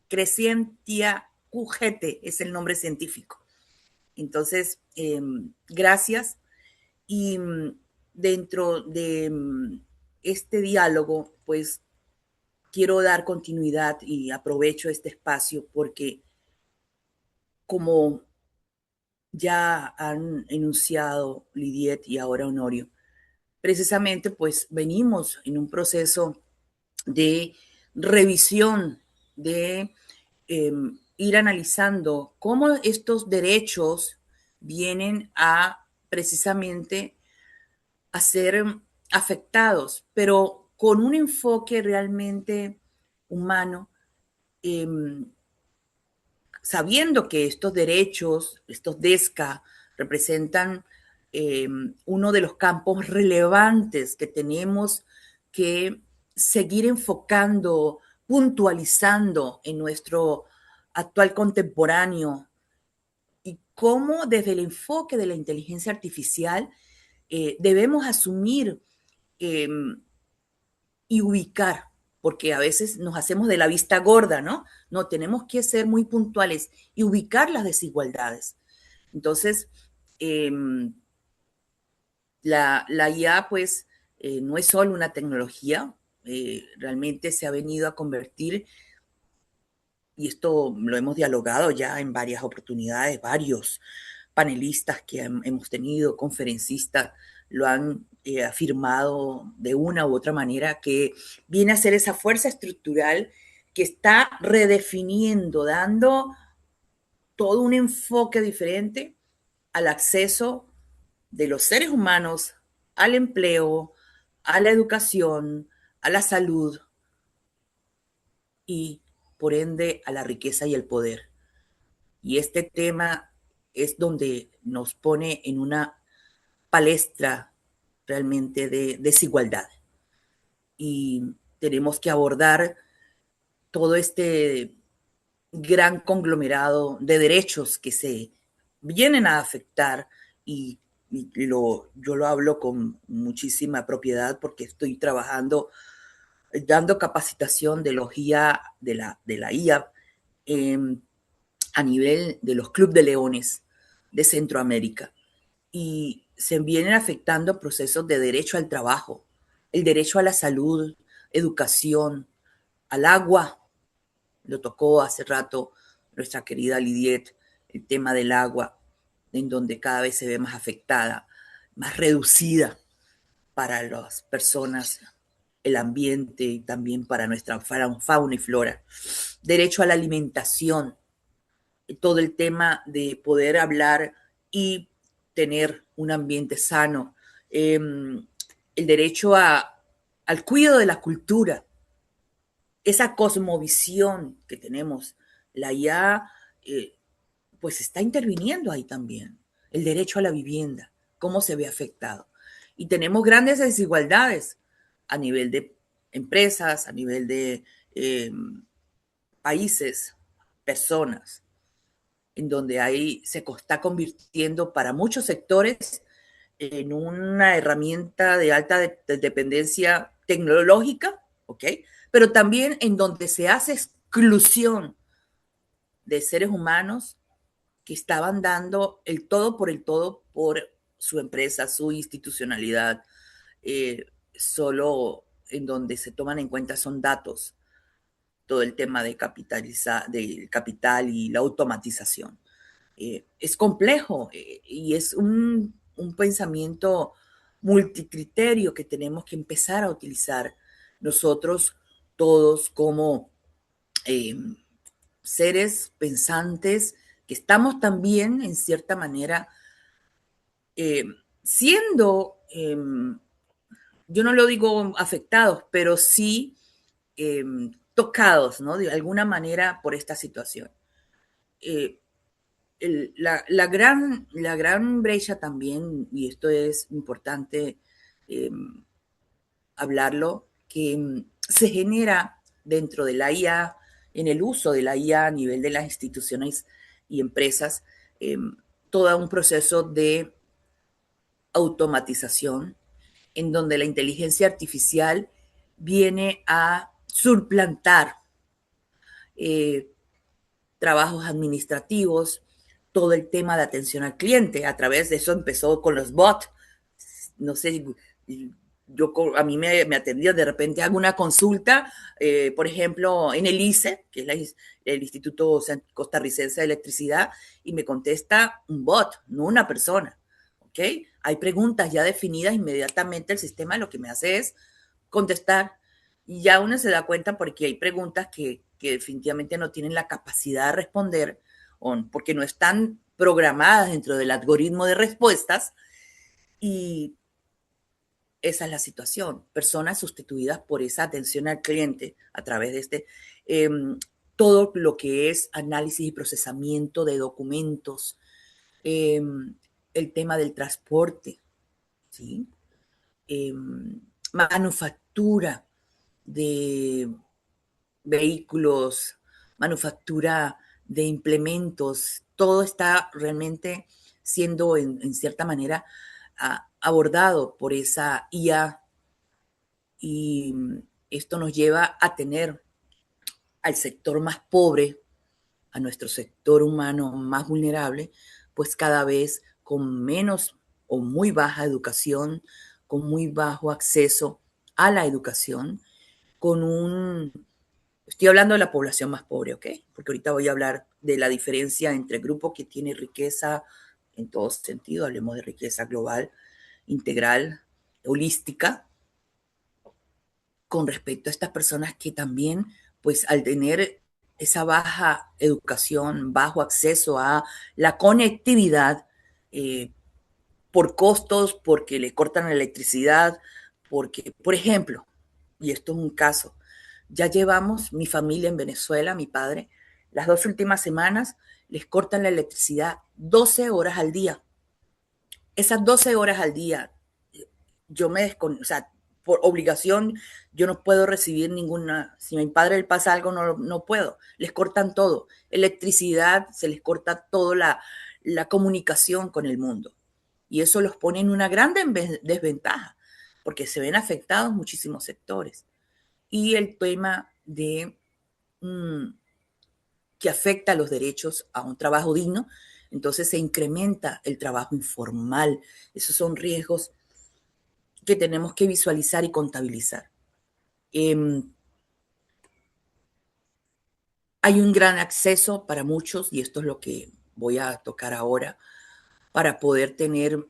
Crescentia cujete es el nombre científico. Entonces, gracias. Y dentro de este diálogo, pues quiero dar continuidad y aprovecho este espacio porque como ya han enunciado Lidiet y ahora Honorio, precisamente pues venimos en un proceso de revisión, de eh, ir analizando cómo estos derechos vienen a precisamente a ser afectados, pero con un enfoque realmente humano, eh, sabiendo que estos derechos, estos DESCA, representan uno de los campos relevantes que tenemos que seguir enfocando, puntualizando en nuestro actual contemporáneo y cómo desde el enfoque de la inteligencia artificial debemos asumir eh, y ubicar, porque a veces nos hacemos de la vista gorda, ¿no? No, tenemos que ser muy puntuales y ubicar las desigualdades. Entonces, eh, la IA, pues, no es solo una tecnología, realmente se ha venido a convertir, y esto lo hemos dialogado ya en varias oportunidades, varios panelistas que hemos tenido, conferencistas, lo han afirmado de una u otra manera, que viene a ser esa fuerza estructural que está redefiniendo, dando todo un enfoque diferente al acceso de los seres humanos al empleo, a la educación, a la salud y, por ende, a la riqueza y el poder. Y este tema es donde nos pone en una palestra realmente de desigualdad. Y tenemos que abordar todo este gran conglomerado de derechos que se vienen a afectar yo lo hablo con muchísima propiedad porque estoy trabajando, dando capacitación de los IA, de la IA eh, a nivel de los clubes de leones de Centroamérica. Y se vienen afectando procesos de derecho al trabajo, el derecho a la salud, educación, al agua. Lo tocó hace rato nuestra querida Lidiet, el tema del agua, en donde cada vez se ve más afectada, más reducida para las personas, el ambiente y también para nuestra fauna y flora. Derecho a la alimentación, todo el tema de poder hablar y tener un ambiente sano, el derecho al cuidado de la cultura, esa cosmovisión que tenemos, la IA, pues está interviniendo ahí también. El derecho a la vivienda, cómo se ve afectado. Y tenemos grandes desigualdades a nivel de empresas, a nivel de países, personas, en donde ahí se está convirtiendo para muchos sectores en una herramienta de alta dependencia tecnológica, ¿ok? Pero también en donde se hace exclusión de seres humanos que estaban dando el todo por su empresa, su institucionalidad, solo en donde se toman en cuenta son datos, todo el tema de del capital y la automatización. Es complejo y es un pensamiento multicriterio que tenemos que empezar a utilizar nosotros todos como eh, seres pensantes que estamos también en cierta manera eh, siendo, yo no lo digo afectados, pero sí eh, tocados, ¿no? De alguna manera por esta situación. Eh, la gran brecha también, y esto es importante eh, hablarlo, que se genera dentro de la IA, en el uso de la IA a nivel de las instituciones y empresas, eh, todo un proceso de automatización en donde la inteligencia artificial viene a suplantar eh, trabajos administrativos, todo el tema de atención al cliente. A través de eso empezó con los bots. No sé, yo a mí me atendió de repente hago una consulta, por ejemplo, en el ICE, que es el Instituto Costarricense de Electricidad, y me contesta un bot, no una persona. ¿Ok? Hay preguntas ya definidas, inmediatamente el sistema lo que me hace es contestar. Y ya uno se da cuenta porque hay preguntas que definitivamente no tienen la capacidad de responder porque no están programadas dentro del algoritmo de respuestas y esa es la situación. Personas sustituidas por esa atención al cliente a través de eh, todo lo que es análisis y procesamiento de documentos, eh, el tema del transporte, ¿sí? eh, manufactura de vehículos, manufactura de implementos, todo está realmente siendo en cierta manera abordado por esa IA y esto nos lleva a tener al sector más pobre, a nuestro sector humano más vulnerable, pues cada vez con menos o muy baja educación, con muy bajo acceso a la educación, con estoy hablando de la población más pobre, ¿ok? Porque ahorita voy a hablar de la diferencia entre el grupo que tiene riqueza en todo sentido, hablemos de riqueza global, integral, holística, con respecto a estas personas que también, pues al tener esa baja educación, bajo acceso a la conectividad, eh, por costos, porque le cortan la electricidad, porque, por ejemplo, y esto es un caso, ya llevamos mi familia en Venezuela, mi padre, las 2 últimas semanas les cortan la electricidad 12 horas al día. Esas 12 horas al día, yo o sea, por obligación, yo no puedo recibir ninguna, si a mi padre le pasa algo, no puedo, les cortan todo, electricidad, se les corta toda la comunicación con el mundo. Y eso los pone en una gran desventaja, porque se ven afectados muchísimos sectores. Y el tema de que afecta a los derechos a un trabajo digno, entonces se incrementa el trabajo informal. Esos son riesgos que tenemos que visualizar y contabilizar. Hay un gran acceso para muchos, y esto es lo que voy a tocar ahora, para poder tener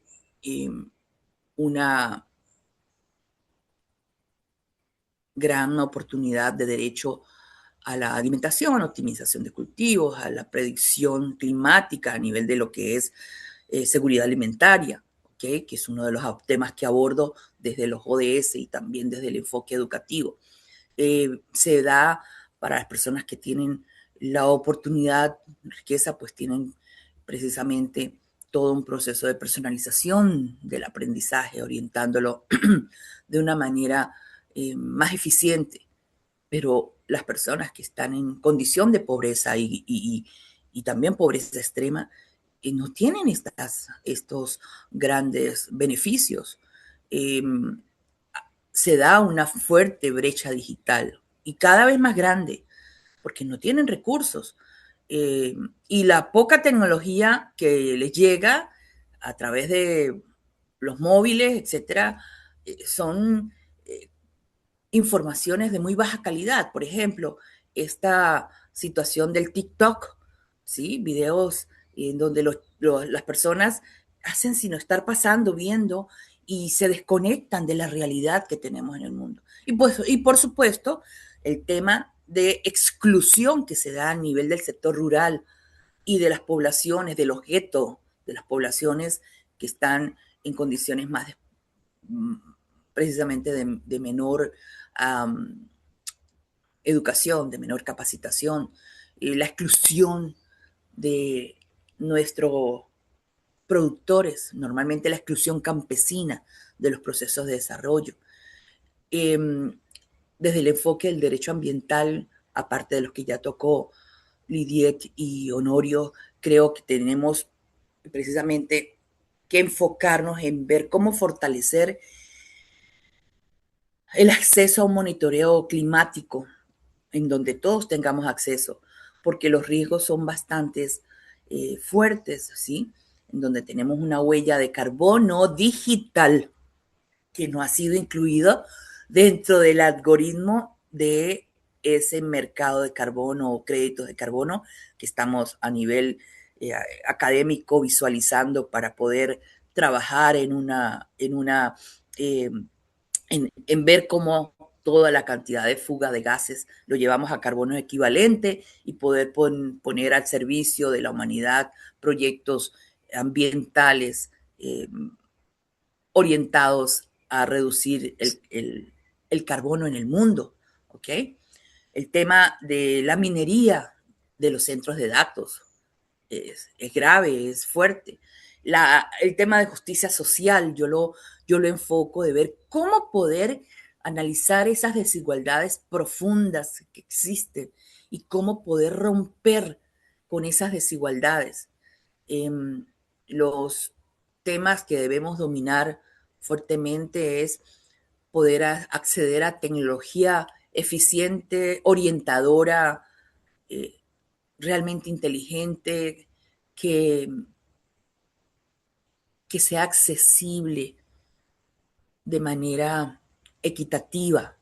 una gran oportunidad de derecho a la alimentación, optimización de cultivos, a la predicción climática a nivel de lo que es seguridad alimentaria, ¿okay? Que es uno de los temas que abordo desde los ODS y también desde el enfoque educativo. se da para las personas que tienen la oportunidad, riqueza, pues tienen precisamente todo un proceso de personalización del aprendizaje, orientándolo de una manera más eficiente. Pero las personas que están en condición de pobreza y también pobreza extrema no tienen estos grandes beneficios. Eh, Se da una fuerte brecha digital y cada vez más grande porque no tienen recursos. Y la poca tecnología que les llega a través de los móviles, etcétera, son informaciones de muy baja calidad. Por ejemplo, esta situación del TikTok, ¿sí? Videos en donde las personas hacen sino estar pasando, viendo y se desconectan de la realidad que tenemos en el mundo. Y por supuesto, el tema de exclusión que se da a nivel del sector rural y de las poblaciones, de los guetos, de las poblaciones que están en condiciones más precisamente de menor um, educación, de menor capacitación, la exclusión de nuestros productores, normalmente la exclusión campesina de los procesos de desarrollo. Eh, Desde el enfoque del derecho ambiental, aparte de los que ya tocó Lidiet y Honorio, creo que tenemos precisamente que enfocarnos en ver cómo fortalecer el acceso a un monitoreo climático en donde todos tengamos acceso, porque los riesgos son bastantes fuertes, ¿sí? En donde tenemos una huella de carbono digital que no ha sido incluido dentro del algoritmo de ese mercado de carbono o créditos de carbono que estamos a nivel académico visualizando para poder trabajar eh, en ver cómo toda la cantidad de fuga de gases lo llevamos a carbono equivalente y poder poner al servicio de la humanidad proyectos ambientales orientados a reducir el carbono en el mundo. ¿Ok? El tema de la minería de los centros de datos es grave, es fuerte. El tema de justicia social, yo lo enfoco de ver cómo poder analizar esas desigualdades profundas que existen y cómo poder romper con esas desigualdades. Los temas que debemos dominar fuertemente es poder acceder a tecnología eficiente, orientadora, eh, realmente inteligente, que, que sea accesible de manera equitativa,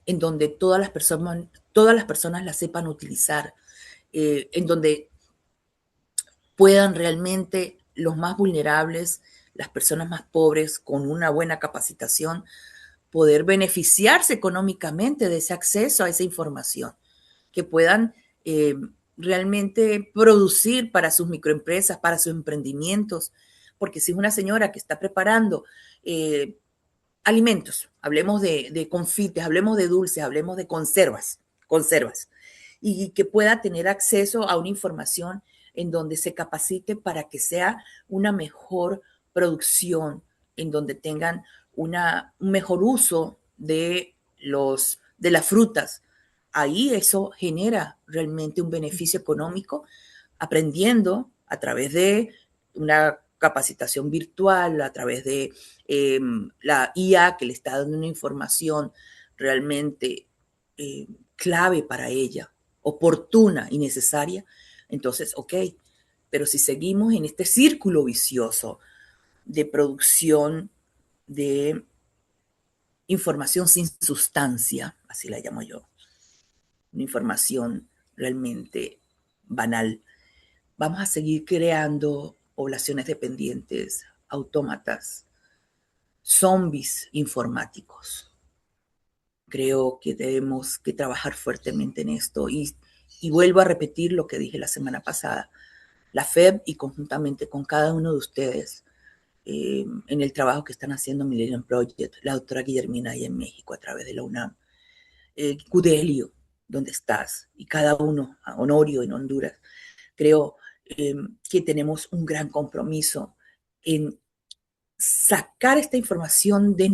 en donde todas las personas la sepan utilizar, en donde puedan realmente los más vulnerables, las personas más pobres, con una buena capacitación, poder beneficiarse económicamente de ese acceso a esa información, que puedan eh, realmente producir para sus microempresas, para sus emprendimientos, porque si es una señora que está preparando alimentos, hablemos de confites, hablemos de dulces, hablemos de conservas, y que pueda tener acceso a una información en donde se capacite para que sea una mejor producción, en donde tengan un mejor uso de las frutas. Ahí eso genera realmente un beneficio económico, aprendiendo a través de una capacitación virtual, a través de la IA que le está dando una información realmente clave para ella, oportuna y necesaria. Entonces, ok, pero si seguimos en este círculo vicioso de producción de información sin sustancia, así la llamo yo, una información realmente banal, vamos a seguir creando poblaciones dependientes, autómatas, zombies informáticos. Creo que tenemos que trabajar fuertemente en esto y vuelvo a repetir lo que dije la semana pasada. La FEB y conjuntamente con cada uno de ustedes en el trabajo que están haciendo Millennium Project, la doctora Guillermina ahí en México a través de la UNAM, Cudelio, donde estás, y cada uno, a Honorio en Honduras, creo que tenemos un gran compromiso en sacar esta información de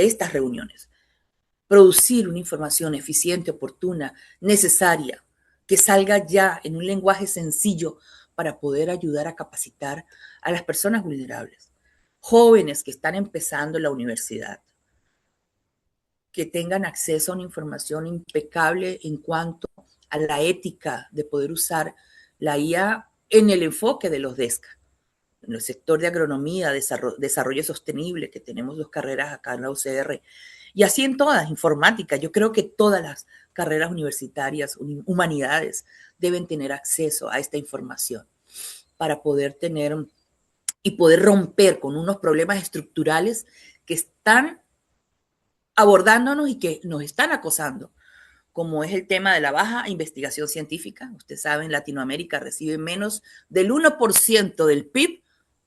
estas reuniones, producir una información eficiente, oportuna, necesaria, que salga ya en un lenguaje sencillo para poder ayudar a capacitar a las personas vulnerables, jóvenes que están empezando la universidad, que tengan acceso a una información impecable en cuanto a la ética de poder usar la IA en el enfoque de los DESCA, en el sector de agronomía, desarrollo sostenible, que tenemos dos carreras acá en la UCR, y así en todas, informática. Yo creo que todas las carreras universitarias, humanidades, deben tener acceso a esta información para poder tener y poder romper con unos problemas estructurales que están abordándonos y que nos están acosando, como es el tema de la baja investigación científica. Usted sabe, en Latinoamérica recibe menos del 1% del PIB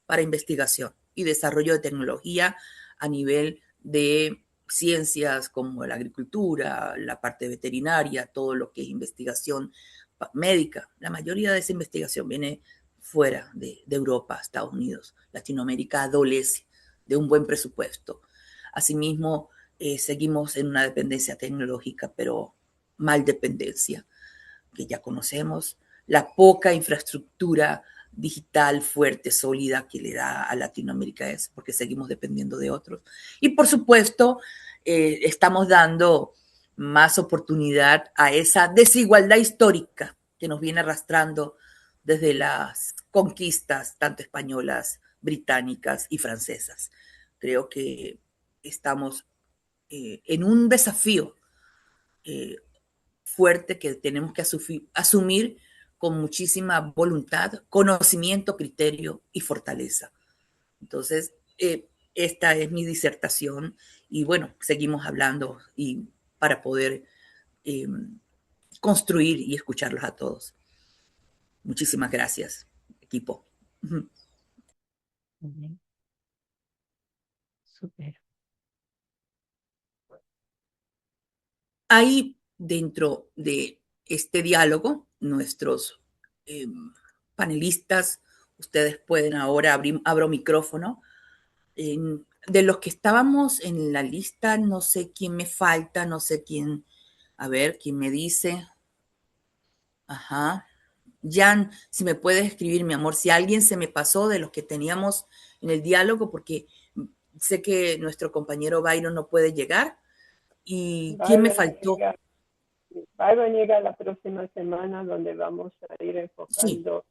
para investigación y desarrollo de tecnología a nivel de ciencias como la agricultura, la parte veterinaria, todo lo que es investigación médica. La mayoría de esa investigación viene fuera de Europa, Estados Unidos. Latinoamérica adolece de un buen presupuesto. Asimismo, seguimos en una dependencia tecnológica, pero mal dependencia, que ya conocemos, la poca infraestructura digital fuerte, sólida que le da a Latinoamérica es porque seguimos dependiendo de otros. Y por supuesto, estamos dando más oportunidad a esa desigualdad histórica que nos viene arrastrando desde las conquistas, tanto españolas, británicas y francesas. Creo que estamos en un desafío fuerte que tenemos que asumir con muchísima voluntad, conocimiento, criterio y fortaleza. Entonces, esta es mi disertación y bueno, seguimos hablando y para poder eh, construir y escucharlos a todos. Muchísimas gracias, equipo.
Muy bien. Súper.
Hay dentro de este diálogo nuestros panelistas, ustedes pueden ahora abro micrófono. De los que estábamos en la lista, no sé quién me falta, no sé quién, a ver, quién me dice. Ajá. Jan, si me puedes escribir, mi amor, si alguien se me pasó de los que teníamos en el diálogo, porque sé que nuestro compañero Byron no puede llegar. ¿Y quién me faltó?
Byron llega la próxima semana, donde vamos a ir
Sí,
enfocando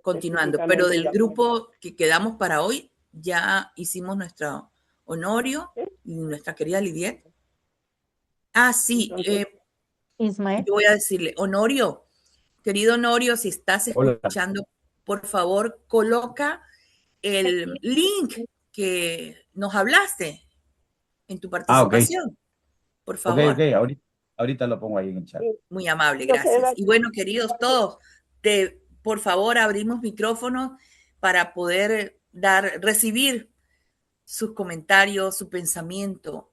continuando, pero
específicamente
del
la parte.
grupo que quedamos para hoy, ya hicimos nuestro Honorio
¿Sí?
y nuestra querida Lidiet. Ah, sí,
Entonces,
Ismael,
yo voy a decirle, Honorio, querido Honorio, si estás
Hola.
escuchando, por favor, coloca el link que nos hablaste en tu
Ah, ok.
participación, por
Ok,
favor.
ok. Ahorita lo pongo ahí en el chat.
Muy amable,
lo que
gracias.
era,
Y bueno, queridos todos, por favor, abrimos micrófonos para poder recibir sus comentarios, su pensamiento,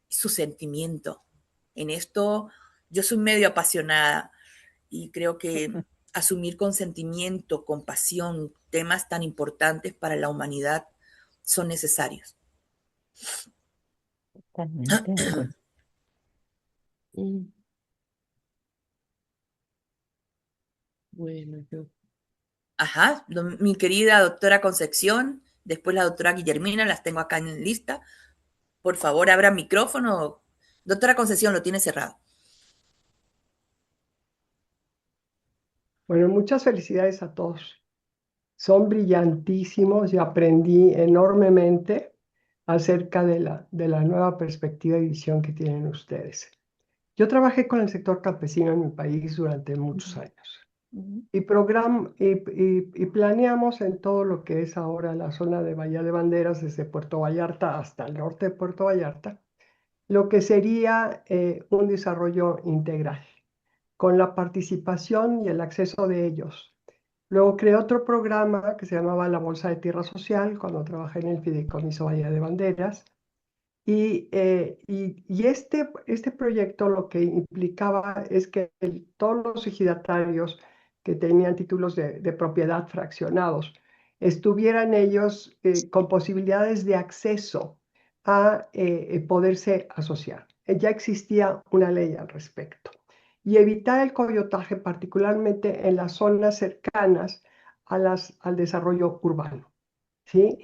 su sentimiento. En esto yo soy medio apasionada y creo que asumir con sentimiento, con pasión, temas tan importantes para la humanidad son necesarios.
totalmente de acuerdo.
Mm, Bueno, yo.
Ajá, mi querida doctora Concepción, después la doctora Guillermina, las tengo acá en lista. Por favor, abra micrófono. Doctora Concepción, lo tiene cerrado.
Bueno, muchas felicidades a todos. Son brillantísimos y aprendí enormemente acerca de la nueva perspectiva y visión que tienen ustedes. Yo trabajé con el sector campesino en mi país durante muchos años y planeamos en todo lo que es ahora la zona de Bahía de Banderas, desde Puerto Vallarta hasta el norte de Puerto Vallarta, lo que sería un desarrollo integral, con la participación y el acceso de ellos. Luego creé otro programa que se llamaba la Bolsa de Tierra Social, cuando trabajé en el Fideicomiso Bahía de Banderas, Y este proyecto lo que implicaba es que todos los ejidatarios que tenían títulos de propiedad fraccionados estuvieran ellos con posibilidades de acceso a poderse asociar. Ya existía una ley al respecto. Y evitar el coyotaje, particularmente en las zonas cercanas al desarrollo urbano. ¿Sí?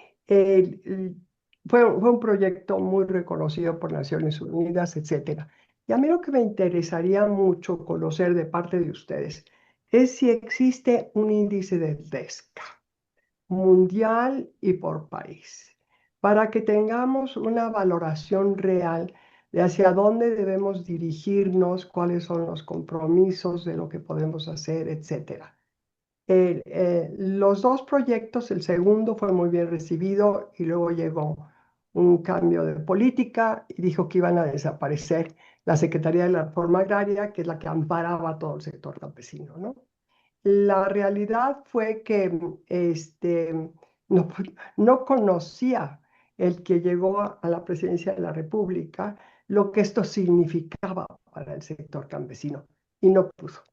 Fue un proyecto muy reconocido por Naciones Unidas, etcétera. Y a mí lo que me interesaría mucho conocer de parte de ustedes es si existe un índice de DESCA mundial y por país, para que tengamos una valoración real de hacia dónde debemos dirigirnos, cuáles son los compromisos de lo que podemos hacer, etcétera. Los dos proyectos, el segundo fue muy bien recibido y luego llegó un cambio de política y dijo que iban a desaparecer la Secretaría de la Reforma Agraria, que es la que amparaba todo el sector campesino, ¿no? La realidad fue que no, no conocía el que llegó a la presidencia de la República lo que esto significaba para el sector campesino y no pudo.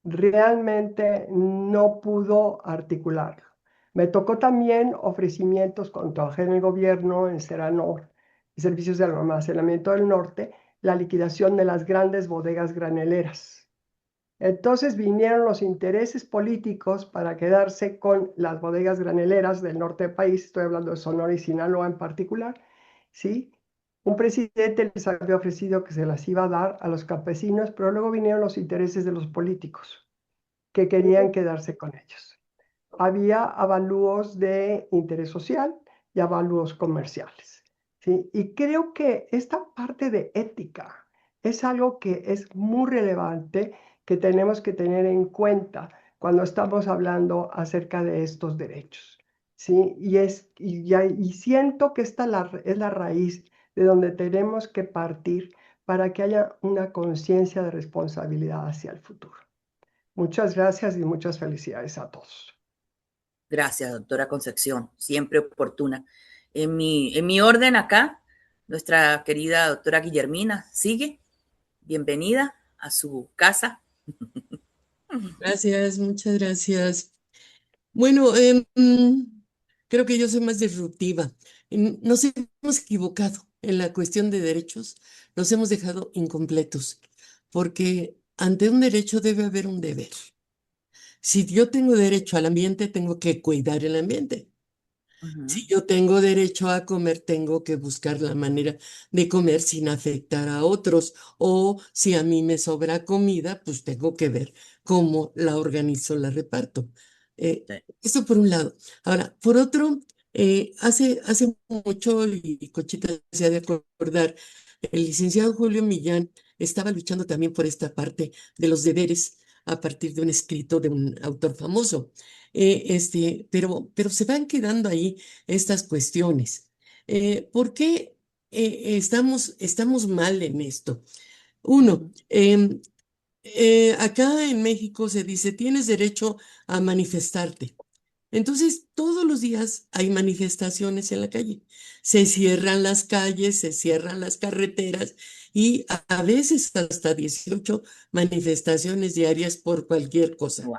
Realmente no pudo articularlo. Me tocó también ofrecimientos cuando trabajé en el gobierno, en Seranor, y Servicios de Almacenamiento del Norte, la liquidación de las grandes bodegas graneleras. Entonces vinieron los intereses políticos para quedarse con las bodegas graneleras del norte del país, estoy hablando de Sonora y Sinaloa en particular, ¿sí? Un presidente les había ofrecido que se las iba a dar a los campesinos, pero luego vinieron los intereses de los políticos que querían quedarse con ellos. Había avalúos de interés social y avalúos comerciales, ¿sí? Y creo que esta parte de ética es algo que es muy relevante, que tenemos que tener en cuenta cuando estamos hablando acerca de estos derechos, ¿sí? Y siento que esta es la raíz de donde tenemos que partir para que haya una conciencia de responsabilidad hacia el futuro. Muchas gracias y muchas felicidades a todos.
Gracias, doctora Concepción, siempre oportuna. En mi orden acá, nuestra querida doctora Guillermina sigue. Bienvenida a su casa.
Gracias, muchas gracias. Bueno, creo que yo soy más disruptiva. Nos hemos equivocado en la cuestión de derechos, nos hemos dejado incompletos, porque ante un derecho debe haber un deber. Si yo tengo derecho al ambiente, tengo que cuidar el ambiente. Si yo tengo derecho a comer, tengo que buscar la manera de comer sin afectar a otros. O si a mí me sobra comida, pues tengo que ver cómo la organizo, la reparto.
Sí.
Eso por un lado. Ahora, por otro, hace mucho, y Conchita se ha de acordar, el licenciado Julio Millán estaba luchando también por esta parte de los deberes a partir de un escrito de un autor famoso. Pero se van quedando ahí estas cuestiones. ¿Por qué estamos mal en esto? Uno, acá en México se dice, tienes derecho a manifestarte. Entonces, todos los días hay manifestaciones en la calle. Se cierran las calles, se cierran las carreteras y a veces hasta 18 manifestaciones diarias por cualquier cosa.
Wow.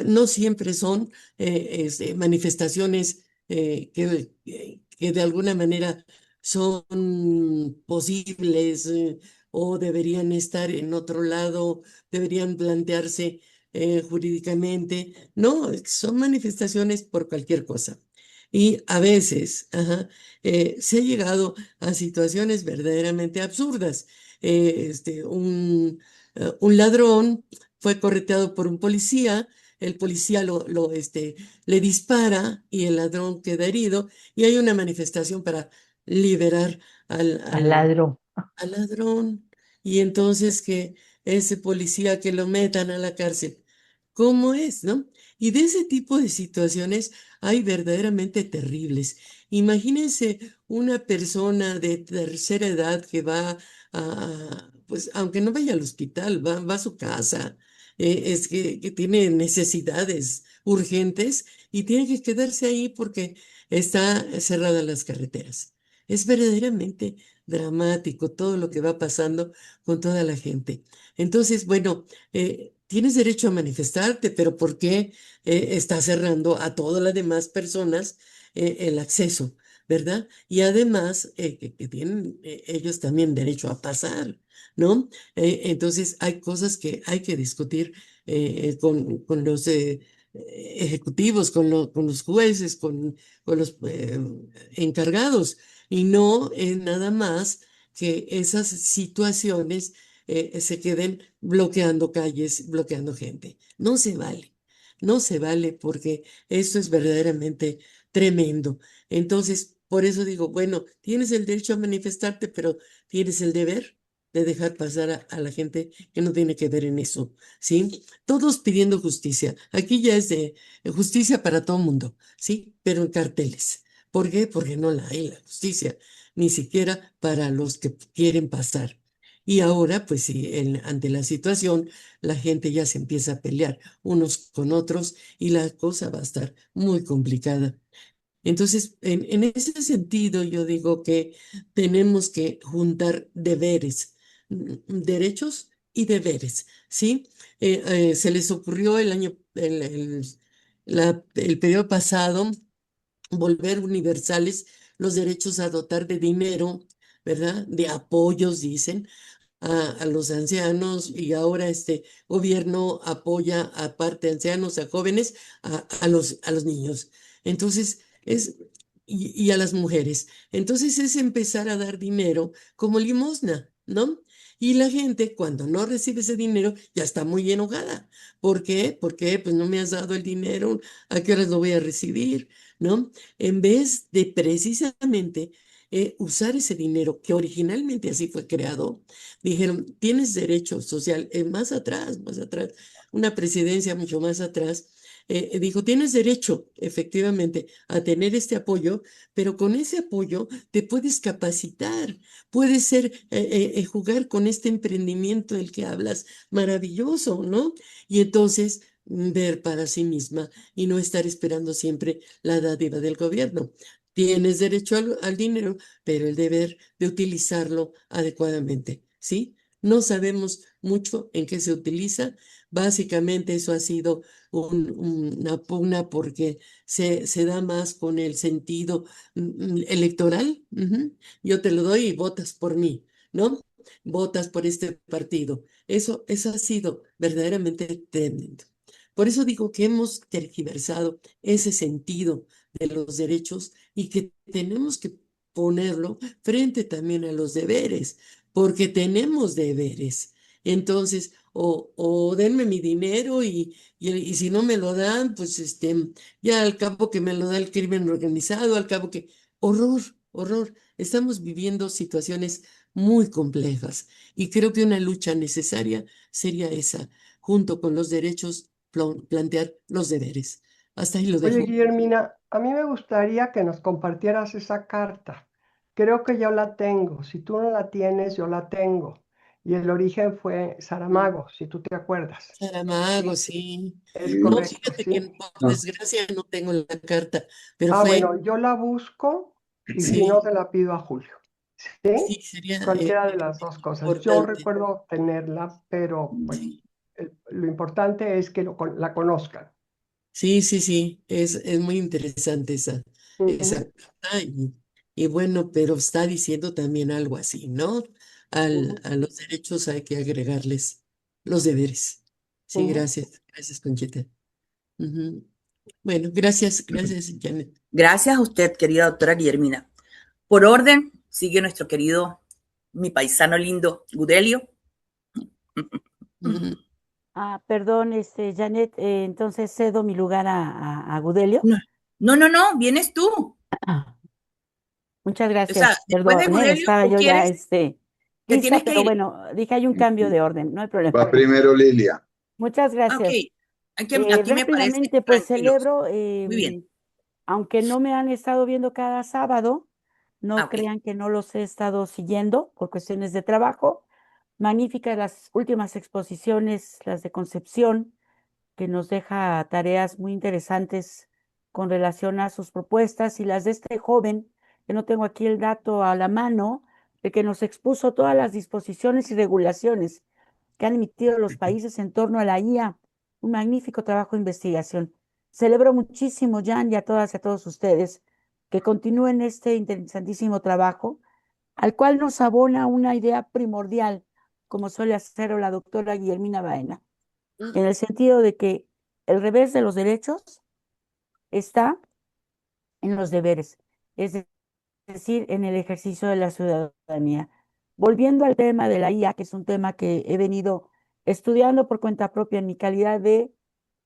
No siempre son manifestaciones que de alguna manera son posibles o deberían estar en otro lado, deberían plantearse jurídicamente. No, son manifestaciones por cualquier cosa. Y a veces se ha llegado a situaciones verdaderamente absurdas. Un ladrón fue correteado por un policía, el policía le dispara y el ladrón queda herido y hay una manifestación para liberar al,
Al
al,
ladrón.
al ladrón y entonces que ese policía que lo metan a la cárcel. ¿Cómo es, no? Y de ese tipo de situaciones hay verdaderamente terribles. Imagínense una persona de tercera edad que va pues aunque no vaya al hospital, va a su casa, es que tiene necesidades urgentes y tiene que quedarse ahí porque está cerradas las carreteras. Es verdaderamente dramático todo lo que va pasando con toda la gente. Entonces, bueno, tienes derecho a manifestarte, pero ¿por qué estás cerrando a todas las demás personas el acceso, ¿verdad? Y además que tienen ellos también derecho a pasar, ¿no? Entonces, hay cosas que hay que discutir con los ejecutivos, con los jueces, con los encargados, y no nada más que esas situaciones se queden bloqueando calles, bloqueando gente. No se vale, no se vale porque esto es verdaderamente tremendo. Entonces, por eso digo, bueno, tienes el derecho a manifestarte, pero tienes el deber de dejar pasar a la gente que no tiene que ver en eso, ¿sí? Todos pidiendo justicia. Aquí ya es de justicia para todo mundo, ¿sí? Pero en carteles. ¿Por qué? Porque no la hay la justicia, ni siquiera para los que quieren pasar. Y ahora, pues sí, ante la situación, la gente ya se empieza a pelear unos con otros y la cosa va a estar muy complicada. Entonces, en ese sentido, yo digo que tenemos que juntar deberes, derechos y deberes, ¿sí? Se les ocurrió el periodo pasado volver universales los derechos a dotar de dinero, ¿verdad? De apoyos, dicen, a los ancianos, y ahora este gobierno apoya aparte de ancianos, a jóvenes, a los niños. Entonces, y a las mujeres. Entonces es empezar a dar dinero como limosna, ¿no? Y la gente cuando no recibe ese dinero ya está muy enojada. ¿Por qué? Porque pues no me has dado el dinero, ¿a qué horas lo voy a recibir? ¿No? En vez de precisamente usar ese dinero que originalmente así fue creado, dijeron, tienes derecho social, más atrás, una presidencia mucho más atrás, dijo, tienes derecho efectivamente a tener este apoyo, pero con ese apoyo te puedes capacitar, puedes ser, jugar con este emprendimiento del que hablas, maravilloso, ¿no? Y entonces ver para sí misma y no estar esperando siempre la dádiva del gobierno. Tienes derecho al dinero, pero el deber de utilizarlo adecuadamente, ¿sí? No sabemos mucho en qué se utiliza. Básicamente eso ha sido una pugna porque se da más con el sentido electoral. Ujú. Yo te lo doy y votas por mí, ¿no? Votas por este partido. Eso ha sido verdaderamente tremendo. Por eso digo que hemos tergiversado ese sentido de los derechos y que tenemos que ponerlo frente también a los deberes, porque tenemos deberes. Entonces, o denme mi dinero y si no me lo dan, pues ya al cabo que me lo da el crimen organizado, al cabo que, horror, horror. Estamos viviendo situaciones muy complejas y creo que una lucha necesaria sería esa, junto con los derechos, plantear los deberes. Hasta ahí lo
Oye,
dejo.
Guillermina, a mí me gustaría que nos compartieras esa carta. Creo que yo la tengo. Si tú no la tienes, yo la tengo. Y el origen fue Saramago, si tú te acuerdas.
Saramago,
Sí,
sí.
es
No,
correcto,
fíjate que
¿sí?
por desgracia no tengo la carta, pero
Ah,
fue,
bueno, yo la busco y si no,
sí,
se la pido a Julio. ¿Sí?
sí, sería
Cualquiera de las dos cosas. Yo
importante.
recuerdo tenerla, pero pues
Sí,
lo importante es que la conozcan.
sí, sí, sí, es muy interesante esa
Ujú,
carta y bueno, pero está diciendo también algo así, ¿no?
ujú,
A los derechos hay que agregarles los deberes. Sí,
ujú.
gracias, gracias, Conchita. Ujú. Bueno, gracias, gracias, Janet.
Gracias a usted, querida doctora Guillermina. Por orden, sigue nuestro querido, mi paisano lindo, Gudelio.
Ujú.
Perdón, Janet, entonces cedo mi lugar a Gudelio.
No, no, no, no, vienes tú.
Ah, Muchas
O sea,
gracias,
después de
perdón,
Gudelio,
estaba
¿o
yo ya
quieres? Te
lista,
tienes que
pero
ir.
bueno, dije hay un cambio de orden, no hay problema.
Va primero Lilia.
Muchas
Ah, ok,
gracias.
aquí me parece
Rápidamente, pues
tranquilos.
celebro,
Muy bien.
aunque no me han estado viendo cada sábado,
Ah,
no
ok.
crean que no los he estado siguiendo por cuestiones de trabajo. Magníficas las últimas exposiciones, las de Concepción, que nos deja tareas muy interesantes con relación a sus propuestas, y las de este joven que no tengo aquí el dato a la mano, el que nos expuso todas las disposiciones y regulaciones que han emitido los países en torno a la IA. Un magnífico trabajo de investigación. Celebro muchísimo, Jan, y a todas y a todos ustedes que continúen este interesantísimo trabajo, al cual nos abona una idea primordial, como suele hacer la doctora Guillermina Baena, en el sentido de que el revés de los derechos está en los deberes, es decir, en el ejercicio de la ciudadanía. Volviendo al tema de la IA, que es un tema que he venido estudiando por cuenta propia en mi calidad de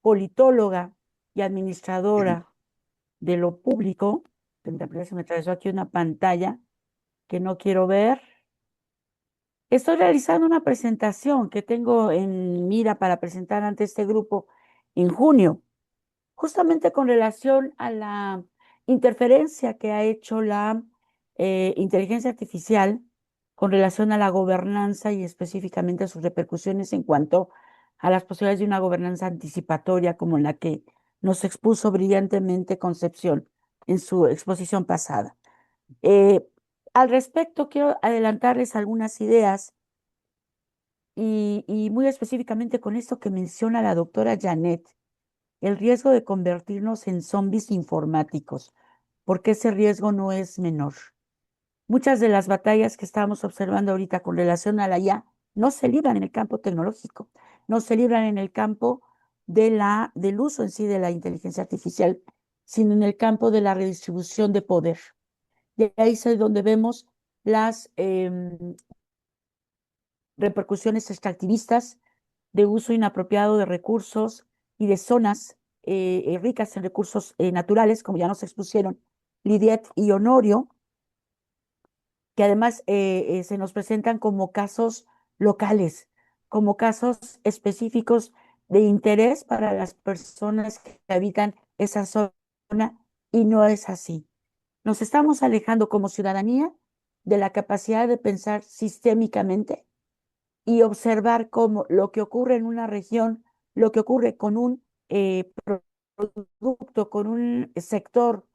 politóloga y administradora de lo público. Se me atravesó aquí una pantalla que no quiero ver. Estoy realizando una presentación que tengo en mira para presentar ante este grupo en junio, justamente con relación a la interferencia que ha hecho la inteligencia artificial con relación a la gobernanza y específicamente a sus repercusiones en cuanto a las posibilidades de una gobernanza anticipatoria como la que nos expuso brillantemente Concepción en su exposición pasada. Eh, Al respecto, quiero adelantarles algunas ideas y muy específicamente con esto que menciona la doctora Janet, el riesgo de convertirnos en zombies informáticos, porque ese riesgo no es menor. Muchas de las batallas que estamos observando ahorita con relación a la IA no se libran en el campo tecnológico, no se libran en el campo del uso en sí de la inteligencia artificial, sino en el campo de la redistribución de poder. Y ahí es donde vemos las repercusiones extractivistas de uso inapropiado de recursos y de zonas ricas en recursos naturales, como ya nos expusieron Lidiet y Honorio, que además se nos presentan como casos locales, como casos específicos de interés para las personas que habitan esa zona, y no es así. Nos estamos alejando como ciudadanía de la capacidad de pensar sistémicamente y observar cómo lo que ocurre en una región, lo que ocurre con un producto, con un sector,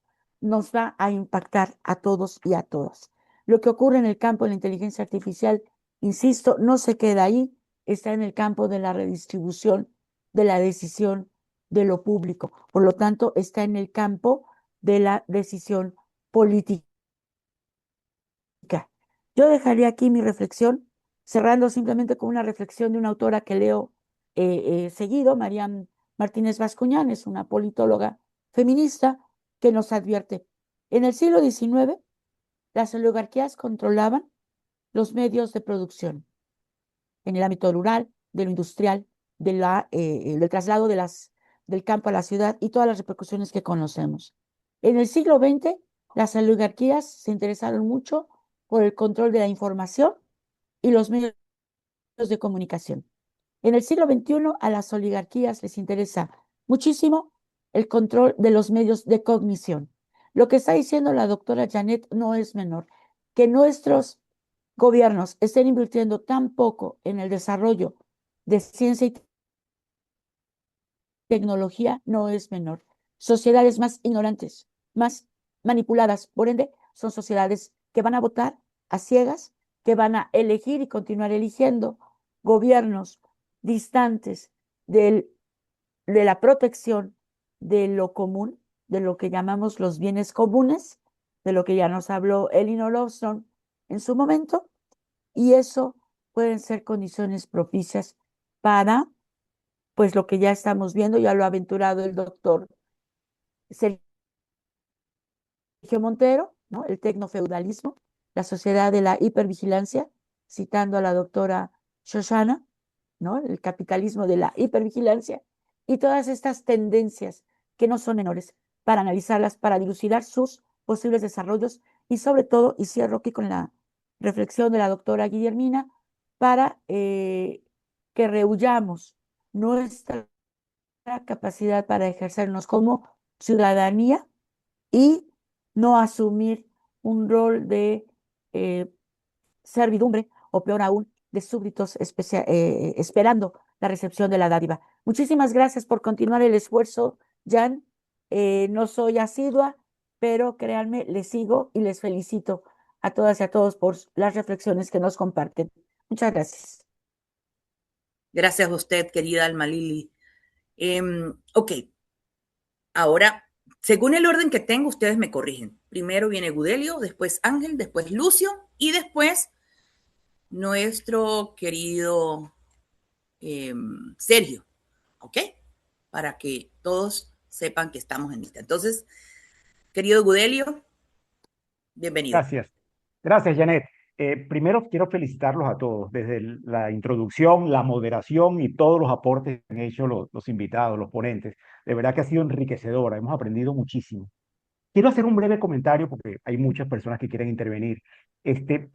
nos va a impactar a todos y a todas. Lo que ocurre en el campo de la inteligencia artificial, insisto, no se queda ahí, está en el campo de la redistribución, de la decisión de lo público. Por lo tanto, está en el campo de la decisión política. Yo dejaría aquí mi reflexión, cerrando simplemente con una reflexión de una autora que leo seguido, Marian Martínez Bascuñán, es una politóloga feminista que nos advierte: en el siglo XIX, las oligarquías controlaban los medios de producción en el ámbito rural, de lo industrial, del traslado del campo a la ciudad y todas las repercusiones que conocemos. En el siglo XX, las oligarquías se interesaron mucho por el control de la información y los medios de comunicación. En el siglo XXI, a las oligarquías les interesa muchísimo el control de los medios de cognición. Lo que está diciendo la doctora Janet no es menor, que nuestros gobiernos estén invirtiendo tan poco en el desarrollo de ciencia y tecnología no es menor. Sociedades más ignorantes, más manipuladas, por ende, son sociedades que van a votar a ciegas, que van a elegir y continuar eligiendo gobiernos distantes de la protección de lo común, de lo que llamamos los bienes comunes, de lo que ya nos habló Elinor Ostrom en su momento, y eso pueden ser condiciones propicias para, pues lo que ya estamos viendo, ya lo ha aventurado el doctor Sergio Montero, ¿no? El tecnofeudalismo, la sociedad de la hipervigilancia, citando a la doctora Shoshana, ¿no? El capitalismo de la hipervigilancia, y todas estas tendencias que no son menores, para analizarlas, para dilucidar sus posibles desarrollos y sobre todo, y cierro aquí con la reflexión de la doctora Guillermina, para que rehuyamos nuestra capacidad para ejercernos como ciudadanía y no asumir un rol de servidumbre o peor aún, de súbditos esperando la recepción de la dádiva. Muchísimas gracias por continuar el esfuerzo, Jan. No soy asidua, pero créanme, les sigo y les felicito a todas y a todos por las reflexiones que nos comparten. Muchas gracias.
Gracias a usted, querida Alma Lili. Ok, ahora, según el orden que tengo, ustedes me corrigen. Primero viene Gudelio, después Ángel, después Lucio y después nuestro querido Sergio. ¿Ok? Para que todos sepan que estamos en lista. Entonces, querido Gudelio, bienvenido.
Gracias. Gracias, Janet. Primero quiero felicitarlos a todos, desde la introducción, la moderación y todos los aportes que han hecho los invitados, los ponentes. De verdad que ha sido enriquecedora, hemos aprendido muchísimo. Quiero hacer un breve comentario porque hay muchas personas que quieren intervenir.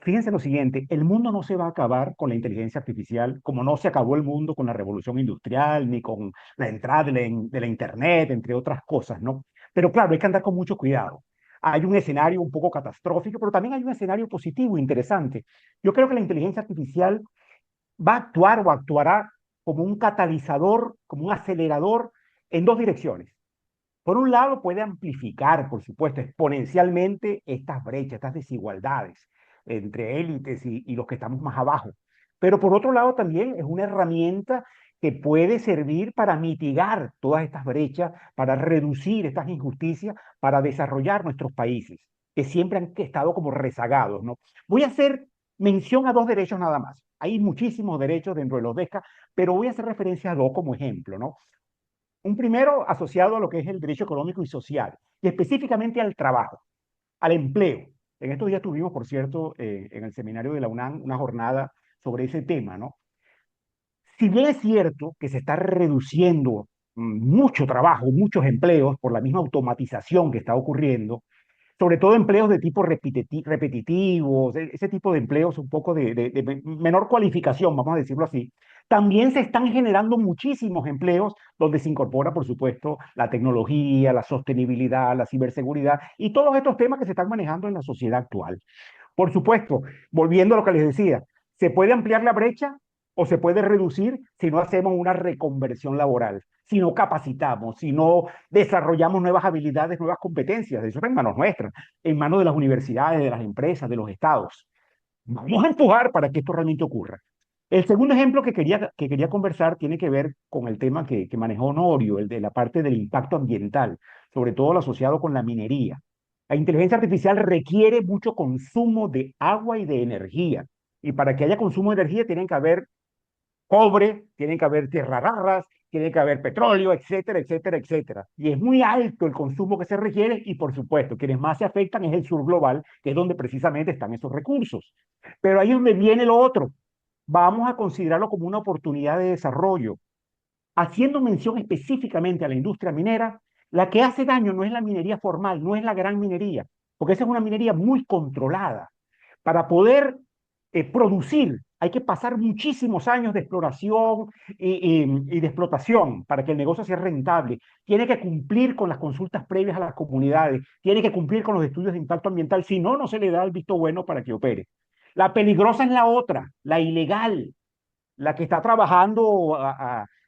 Fíjense lo siguiente, el mundo no se va a acabar con la inteligencia artificial, como no se acabó el mundo con la revolución industrial, ni con la entrada de la Internet, entre otras cosas, ¿no? Pero claro, hay que andar con mucho cuidado. Hay un escenario un poco catastrófico, pero también hay un escenario positivo, interesante. Yo creo que la inteligencia artificial va a actuar o actuará como un catalizador, como un acelerador en dos direcciones. Por un lado, puede amplificar, por supuesto, exponencialmente estas brechas, estas desigualdades entre élites y los que estamos más abajo. Pero por otro lado, también es una herramienta que puede servir para mitigar todas estas brechas, para reducir estas injusticias, para desarrollar nuestros países, que siempre han estado como rezagados, ¿no? Voy a hacer mención a dos derechos nada más. Hay muchísimos derechos dentro de los DESCA, pero voy a hacer referencia a dos como ejemplo, ¿no? Un primero asociado a lo que es el derecho económico y social, y específicamente al trabajo, al empleo. En estos días tuvimos, por cierto, en el seminario de la UNAM, una jornada sobre ese tema, ¿no? Si bien es cierto que se está reduciendo mucho trabajo, muchos empleos por la misma automatización que está ocurriendo, sobre todo empleos de tipo repetitivos, ese tipo de empleos un poco de menor cualificación, vamos a decirlo así. También se están generando muchísimos empleos donde se incorpora, por supuesto, la tecnología, la sostenibilidad, la ciberseguridad y todos estos temas que se están manejando en la sociedad actual. Por supuesto, volviendo a lo que les decía, se puede ampliar la brecha o se puede reducir si no hacemos una reconversión laboral, si no capacitamos, si no desarrollamos nuevas habilidades, nuevas competencias. Eso está en manos nuestras, en manos de las universidades, de las empresas, de los estados. Vamos a empujar para que esto realmente ocurra. El segundo ejemplo que quería conversar tiene que ver con el tema que manejó Honorio, el de la parte del impacto ambiental, sobre todo lo asociado con la minería. La inteligencia artificial requiere mucho consumo de agua y de energía. Y para que haya consumo de energía tienen que haber cobre, tienen que haber tierras raras, tiene que haber petróleo, etcétera, etcétera, etcétera. Y es muy alto el consumo que se requiere y, por supuesto, quienes más se afectan es el sur global, que es donde precisamente están esos recursos. Pero ahí es donde viene lo otro. Vamos a considerarlo como una oportunidad de desarrollo. Haciendo mención específicamente a la industria minera, la que hace daño no es la minería formal, no es la gran minería, porque esa es una minería muy controlada. Para poder producir hay que pasar muchísimos años de exploración y de explotación para que el negocio sea rentable. Tiene que cumplir con las consultas previas a las comunidades, tiene que cumplir con los estudios de impacto ambiental, si no, no se le da el visto bueno para que opere. La peligrosa es la otra, la ilegal, la que está trabajando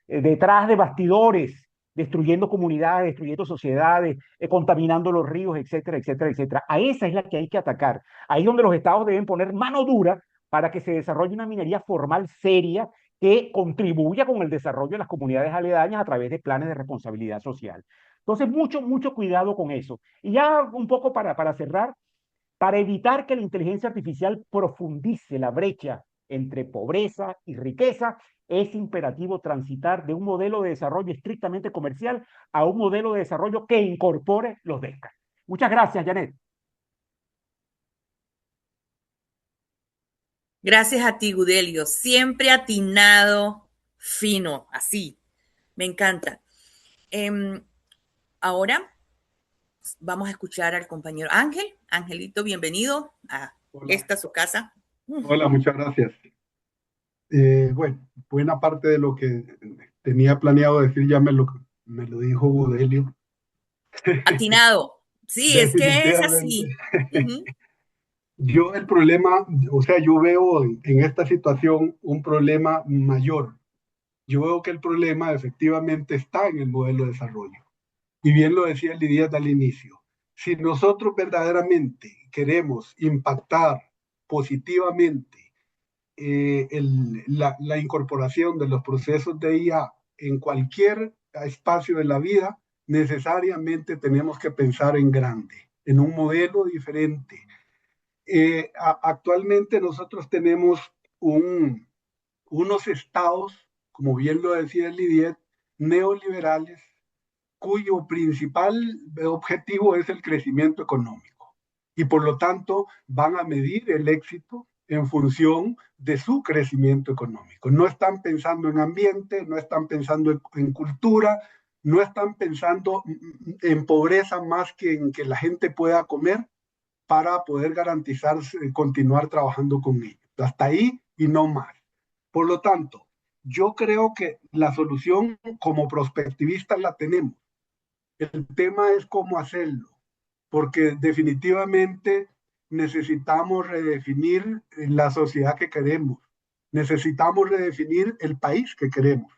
detrás de bastidores, destruyendo comunidades, destruyendo sociedades, contaminando los ríos, etcétera, etcétera, etcétera. A esa es la que hay que atacar. Ahí es donde los estados deben poner mano dura para que se desarrolle una minería formal seria que contribuya con el desarrollo de las comunidades aledañas a través de planes de responsabilidad social. Entonces, mucho cuidado con eso. Y ya un poco para cerrar, para evitar que la inteligencia artificial profundice la brecha entre pobreza y riqueza, es imperativo transitar de un modelo de desarrollo estrictamente comercial a un modelo de desarrollo que incorpore los DESCA. Muchas gracias, Janet.
Gracias a ti, Gudelio. Siempre atinado, fino, así. Me encanta. Ahora vamos a escuchar al compañero Ángel. Angelito, bienvenido a esta su casa.
Hola, muchas gracias. Bueno, buena parte de lo que tenía planeado decir ya me lo dijo Gudelio.
Atinado. Sí, es que es así.
Yo el problema, o sea, yo veo en esta situación un problema mayor. Yo veo que el problema efectivamente está en el modelo de desarrollo. Y bien lo decía Lidia al inicio. Si nosotros verdaderamente queremos impactar positivamente la incorporación de los procesos de IA en cualquier espacio de la vida, necesariamente tenemos que pensar en grande, en un modelo diferente. Actualmente nosotros tenemos unos estados, como bien lo decía Lidiet, neoliberales, cuyo principal objetivo es el crecimiento económico. Y por lo tanto van a medir el éxito en función de su crecimiento económico. No están pensando en ambiente, no están pensando en cultura, no están pensando en pobreza más que en que la gente pueda comer para poder garantizar continuar trabajando con ellos. Hasta ahí y no más. Por lo tanto, yo creo que la solución como prospectivistas la tenemos. El tema es cómo hacerlo, porque definitivamente necesitamos redefinir la sociedad que queremos, necesitamos redefinir el país que queremos,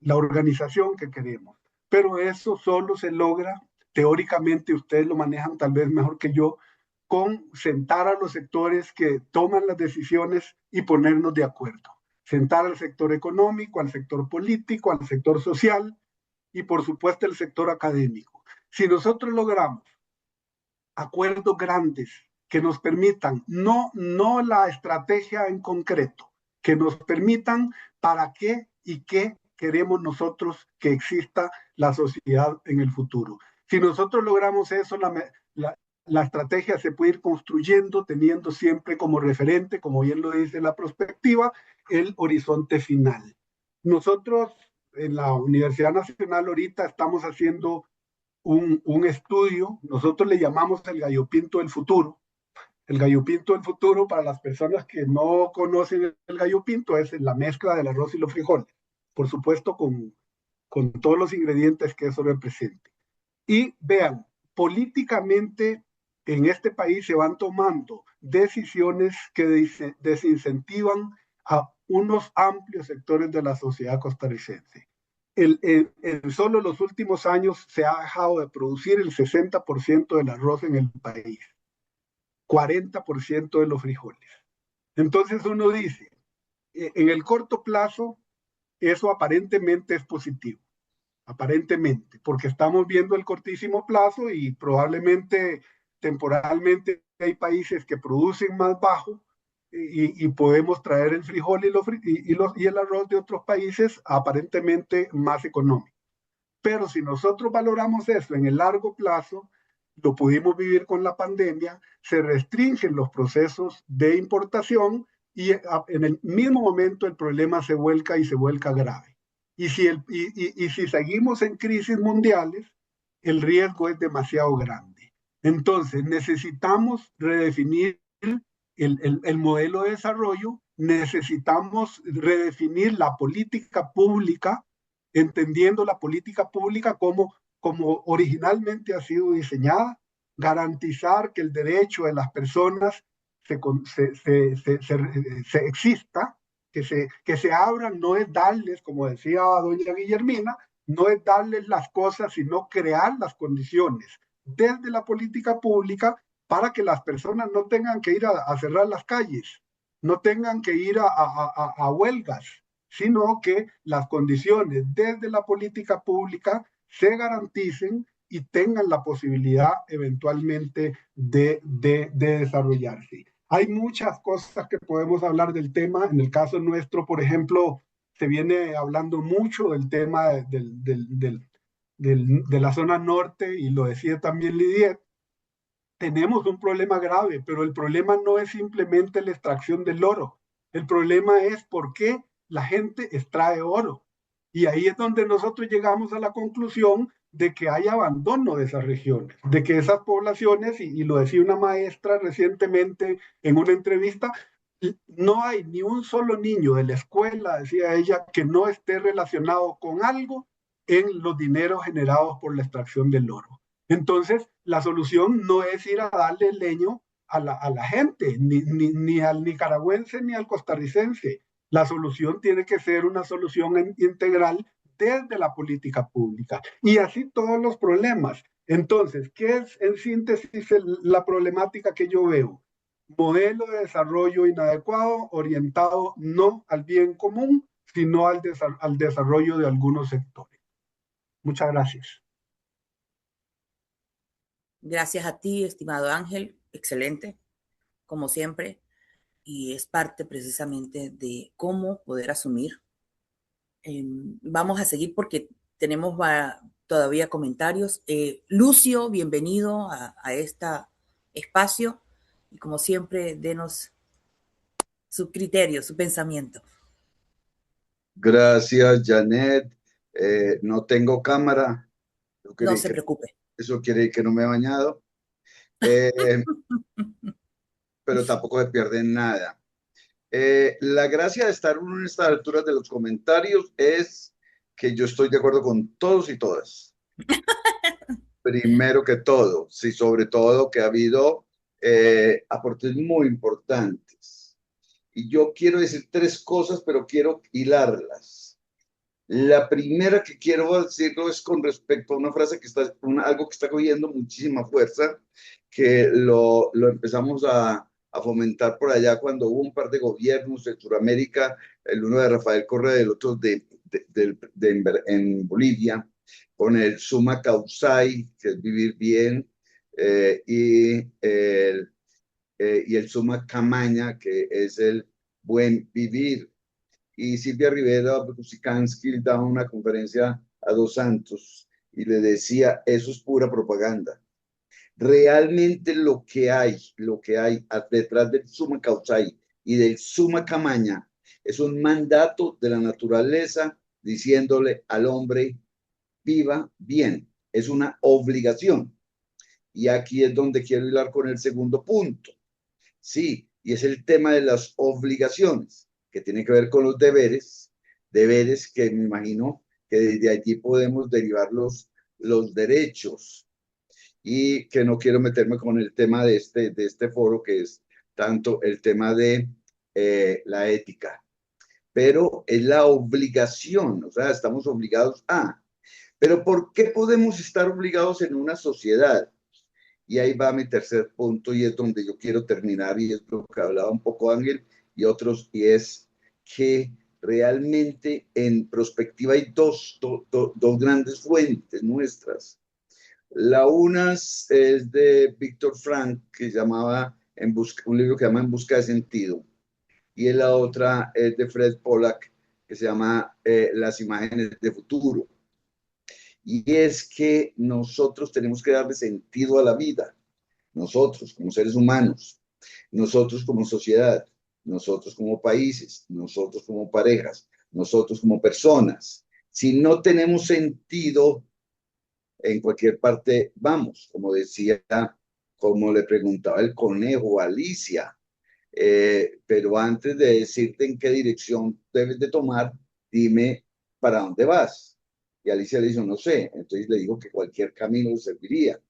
la organización que queremos, pero eso solo se logra, teóricamente ustedes lo manejan tal vez mejor que yo, con sentar a los sectores que toman las decisiones y ponernos de acuerdo. Sentar al sector económico, al sector político, al sector social y por supuesto el sector académico. Si nosotros logramos acuerdos grandes que nos permitan, no la estrategia en concreto, que nos permitan para qué y qué queremos nosotros que exista la sociedad en el futuro. Si nosotros logramos eso, la estrategia se puede ir construyendo teniendo siempre como referente, como bien lo dice la perspectiva, el horizonte final. Nosotros en la Universidad Nacional ahorita estamos haciendo un estudio, nosotros le llamamos el gallo pinto del futuro. El gallo pinto del futuro, para las personas que no conocen el gallo pinto, es la mezcla del arroz y los frijoles, por supuesto con todos los ingredientes que eso represente. Y vean, políticamente en este país se van tomando decisiones que desincentivan a unos amplios sectores de la sociedad costarricense. En solo los últimos años se ha dejado de producir el 60% del arroz en el país, 40% de los frijoles. Entonces uno dice, en el corto plazo, eso aparentemente es positivo, aparentemente, porque estamos viendo el cortísimo plazo y probablemente temporalmente hay países que producen más bajo y podemos traer el frijol y el arroz de otros países aparentemente más económicos. Pero si nosotros valoramos eso en el largo plazo, lo pudimos vivir con la pandemia, se restringen los procesos de importación y en el mismo momento el problema se vuelca y se vuelca grave. Y si seguimos en crisis mundiales, el riesgo es demasiado grande. Entonces necesitamos redefinir el modelo de desarrollo, necesitamos redefinir la política pública, entendiendo la política pública como originalmente ha sido diseñada, garantizar que el derecho de las personas se exista, que se abran, no es darles, como decía doña Guillermina, no es darles las cosas, sino crear las condiciones desde la política pública para que las personas no tengan que ir a cerrar las calles, no tengan que ir a huelgas, sino que las condiciones desde la política pública se garanticen y tengan la posibilidad eventualmente de desarrollarse. Hay muchas cosas que podemos hablar del tema. En el caso nuestro, por ejemplo, se viene hablando mucho del tema de la zona norte, y lo decía también Lidiet. Tenemos un problema grave, pero el problema no es simplemente la extracción del oro. El problema es por qué la gente extrae oro. Y ahí es donde nosotros llegamos a la conclusión de que hay abandono de esas regiones, de que esas poblaciones, y lo decía una maestra recientemente en una entrevista, no hay ni un solo niño de la escuela, decía ella, que no esté relacionado con algo en los dineros generados por la extracción del oro. Entonces, la solución no es ir a darle leño a la gente, ni al nicaragüense ni al costarricense. La solución tiene que ser una solución integral desde la política pública. Y así todos los problemas. Entonces, ¿qué es en síntesis la problemática que yo veo? Modelo de desarrollo inadecuado, orientado no al bien común, sino al desarrollo de algunos sectores. Muchas gracias.
Gracias a ti, estimado Ángel. Excelente, como siempre. Y es parte precisamente de cómo poder asumir. Vamos a seguir porque tenemos todavía comentarios. Lucio, bienvenido a este espacio. Y como siempre, denos su criterio, su pensamiento.
Gracias, Janet. No tengo cámara.
No se preocupe.
Eso quiere decir que no me he bañado. Pero tampoco se pierde nada. La gracia de estar en estas alturas de los comentarios es que yo estoy de acuerdo con todos y todas. Primero que todo, sí, sobre todo que ha habido aportes muy importantes. Y yo quiero decir tres cosas, pero quiero hilarlas. La primera que quiero decirlo es con respecto a una frase que está, algo que está cogiendo muchísima fuerza, que lo empezamos a fomentar por allá cuando hubo un par de gobiernos en Sudamérica, el uno de Rafael Correa y el otro en Bolivia, con el summa causai, que es vivir bien, y el summa camaña, que es el buen vivir. Y Silvia Rivera Brusikansky daba una conferencia a Dos Santos y le decía, eso es pura propaganda. Realmente lo que hay detrás del summa causai y del summa camaña es un mandato de la naturaleza diciéndole al hombre, viva bien. Es una obligación. Y aquí es donde quiero hilar con el segundo punto. Sí, y es el tema de las obligaciones, que tiene que ver con los deberes que me imagino que desde allí podemos derivar los derechos. Y que no quiero meterme con el tema de este foro, que es tanto el tema de la ética, pero es la obligación, o sea, estamos obligados a. Pero ¿por qué podemos estar obligados en una sociedad? Y ahí va mi tercer punto y es donde yo quiero terminar y es lo que hablaba un poco Ángel y otros, y es que realmente en perspectiva hay dos grandes fuentes nuestras. La una es de Víctor Frank, que llamaba un libro que se llama En busca de sentido, y la otra es de Fred Pollack, que se llama Las imágenes de futuro. Y es que nosotros tenemos que darle sentido a la vida, nosotros como seres humanos, nosotros como sociedad, nosotros como países, nosotros como parejas, nosotros como personas. Si no tenemos sentido, en cualquier parte vamos, como decía, como le preguntaba el conejo a Alicia, pero antes de decirte en qué dirección debes de tomar, dime para dónde vas. Y Alicia le dijo, no sé. Entonces le dijo que cualquier camino le serviría,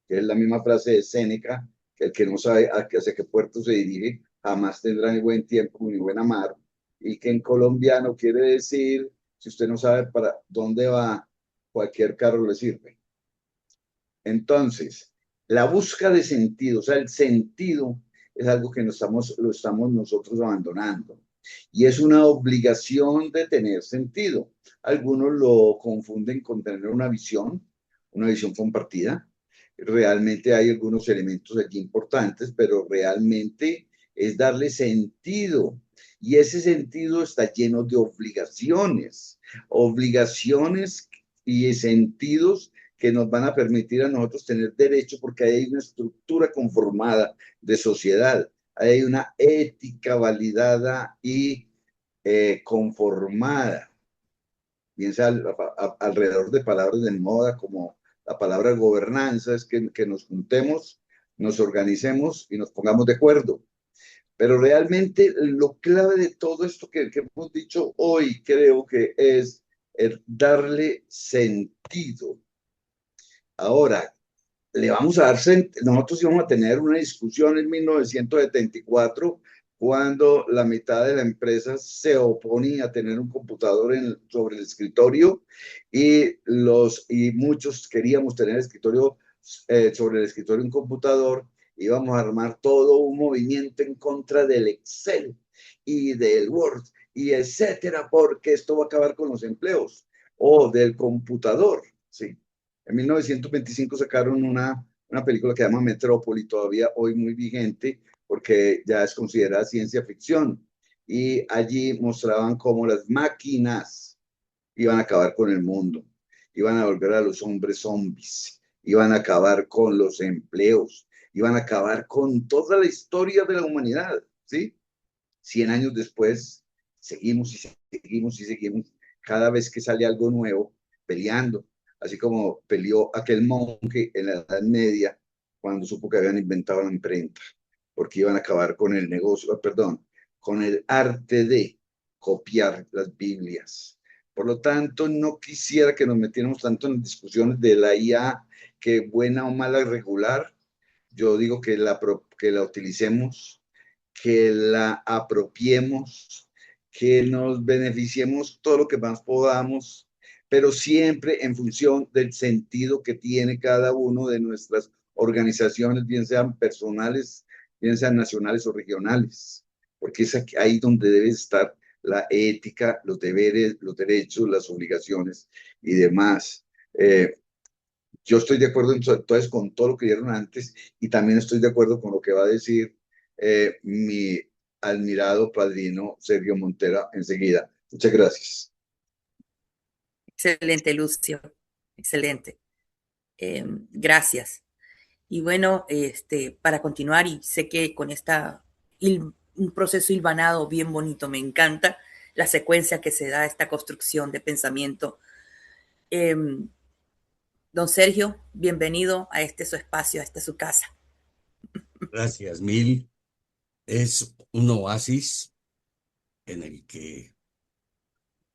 que es la misma frase de Séneca, que el que no sabe hacia qué puerto se dirige, jamás tendrá ni buen tiempo ni buena mar, y que en colombiano quiere decir, si usted no sabe para dónde va, cualquier carro le sirve. Entonces, la búsqueda de sentido, o sea, el sentido es algo que lo estamos nosotros abandonando. Y es una obligación de tener sentido. Algunos lo confunden con tener una visión compartida. Realmente hay algunos elementos aquí importantes, pero realmente es darle sentido. Y ese sentido está lleno de obligaciones y sentidos que nos van a permitir a nosotros tener derecho, porque hay una estructura conformada de sociedad, hay una ética validada y conformada. Piensa alrededor de palabras de moda como la palabra gobernanza, es que nos juntemos, nos organicemos y nos pongamos de acuerdo. Pero realmente lo clave de todo esto que hemos dicho hoy, creo que es el darle sentido. Ahora, nosotros íbamos a tener una discusión en 1974 cuando la mitad de la empresa se oponía a tener un computador sobre el escritorio y muchos queríamos tener escritorio sobre el escritorio un computador. Íbamos a armar todo un movimiento en contra del Excel y del Word y etcétera, porque esto va a acabar con los empleos o del computador. Sí. En 1925 sacaron una película que se llama Metrópoli, todavía hoy muy vigente, porque ya es considerada ciencia ficción. Y allí mostraban cómo las máquinas iban a acabar con el mundo, iban a volver a los hombres zombies, iban a acabar con los empleos, iban a acabar con toda la historia de la humanidad, ¿sí? 100 años después, seguimos y seguimos y seguimos, cada vez que sale algo nuevo, peleando, así como peleó aquel monje en la Edad Media cuando supo que habían inventado la imprenta, porque iban a acabar con el negocio, perdón, con el arte de copiar las Biblias. Por lo tanto, no quisiera que nos metiéramos tanto en discusiones de la IA, que buena o mala regular. Yo digo que la utilicemos, que la apropiemos, que nos beneficiemos todo lo que más podamos, pero siempre en función del sentido que tiene cada uno de nuestras organizaciones, bien sean personales, bien sean nacionales o regionales, porque es ahí donde debe estar la ética, los deberes, los derechos, las obligaciones y demás. Yo estoy de acuerdo entonces con todo lo que dieron antes y también estoy de acuerdo con lo que va a decir mi admirado padrino Sergio Montera enseguida. Muchas gracias.
Excelente, Lucio. Excelente. Gracias. Y bueno, para continuar, y sé que con un proceso hilvanado bien bonito, me encanta la secuencia que se da esta construcción de pensamiento. Don Sergio, bienvenido a su espacio, a su casa.
Gracias mil. Es un oasis en el que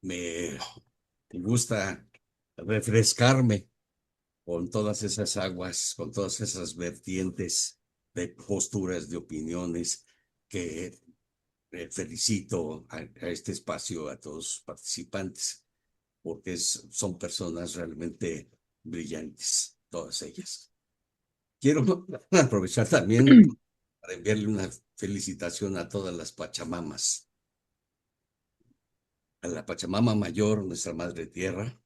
me gusta refrescarme con todas esas aguas, con todas esas vertientes de posturas, de opiniones, que felicito a este espacio, a todos los participantes, porque son personas realmente brillantes, todas ellas. Quiero aprovechar también para enviarle una felicitación a todas las Pachamamas, a la Pachamama Mayor, nuestra Madre Tierra,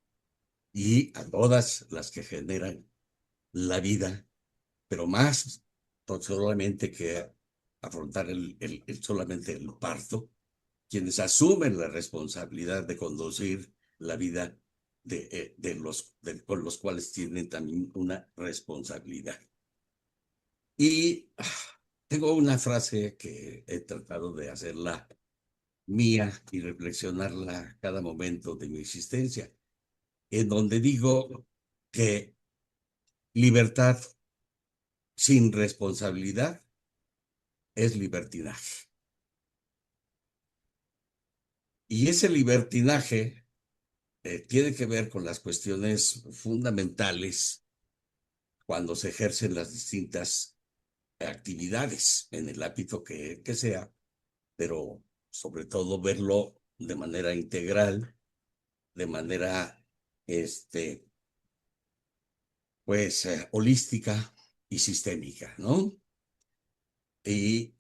y a todas las que generan la vida, pero más solamente que afrontar solamente el parto, quienes asumen la responsabilidad de conducir la vida con los cuales tienen también una responsabilidad. Y tengo una frase que he tratado de hacerla mía y reflexionarla cada momento de mi existencia, en donde digo que libertad sin responsabilidad es libertinaje. Y ese libertinaje tiene que ver con las cuestiones fundamentales cuando se ejercen las distintas actividades en el ámbito que sea, pero sobre todo verlo de manera integral, de manera holística y sistémica, ¿no? Y,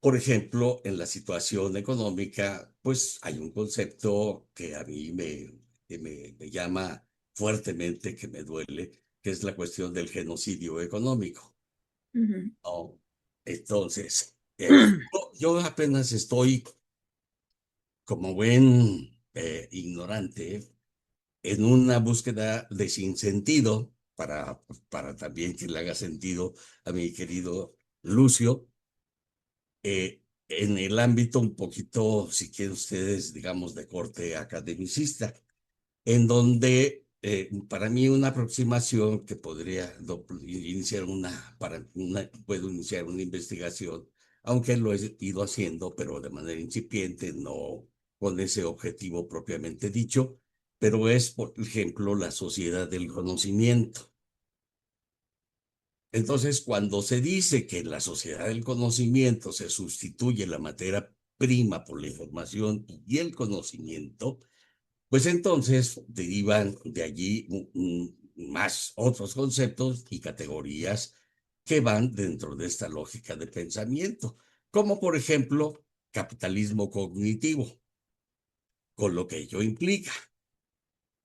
por ejemplo, en la situación económica, pues hay un concepto que a mí me llama fuertemente, que me duele, que es la cuestión del genocidio económico. ¿No? Entonces, yo apenas estoy como buen ignorante en una búsqueda de sinsentido para también que le haga sentido a mi querido Lucio, en el ámbito un poquito, si quieren ustedes, digamos, de corte academicista, en donde para mí una aproximación que podría puedo iniciar una investigación, aunque lo he ido haciendo, pero de manera incipiente, no con ese objetivo propiamente dicho, pero es, por ejemplo, la sociedad del conocimiento. Entonces, cuando se dice que en la sociedad del conocimiento se sustituye la materia prima por la información y el conocimiento, pues entonces derivan de allí más otros conceptos y categorías que van dentro de esta lógica de pensamiento, como por ejemplo capitalismo cognitivo, con lo que ello implica.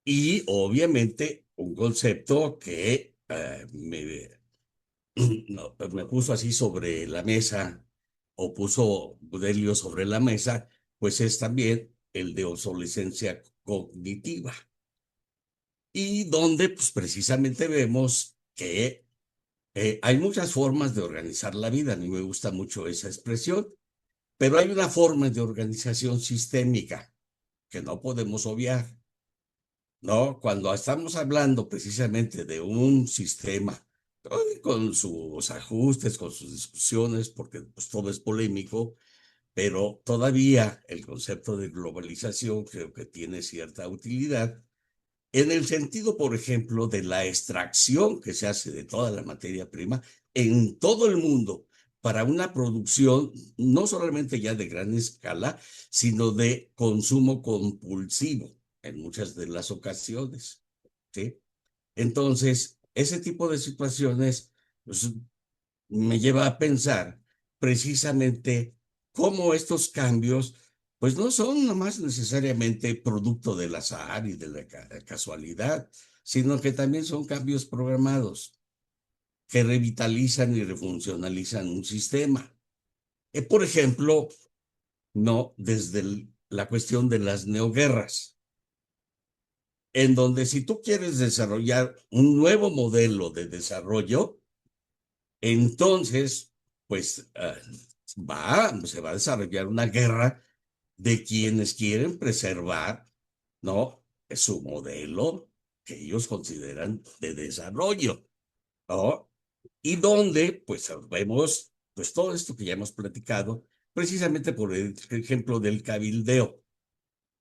Y obviamente un concepto que me puso así sobre la mesa, o puso Budelio sobre la mesa, pues es también el de obsolescencia cognitiva. Y donde pues precisamente vemos que hay muchas formas de organizar la vida. A mí me gusta mucho esa expresión, pero hay una forma de organización sistémica que no podemos obviar, ¿no? Cuando estamos hablando precisamente de un sistema con sus ajustes, con sus discusiones, porque pues, todo es polémico, pero todavía el concepto de globalización creo que tiene cierta utilidad en el sentido, por ejemplo, de la extracción que se hace de toda la materia prima en todo el mundo para una producción no solamente ya de gran escala, sino de consumo compulsivo en muchas de las ocasiones, ¿sí? Entonces, ese tipo de situaciones pues, me lleva a pensar precisamente cómo estos cambios, pues no son nomás necesariamente producto del azar y de la casualidad, sino que también son cambios programados que revitalizan y refuncionalizan un sistema. Por ejemplo, no desde la cuestión de las neoguerras, en donde si tú quieres desarrollar un nuevo modelo de desarrollo, entonces, pues se va a desarrollar una guerra de quienes quieren preservar, ¿no? Su modelo que ellos consideran de desarrollo, ¿no? Y donde, pues vemos, pues todo esto que ya hemos platicado, precisamente por el ejemplo del cabildeo,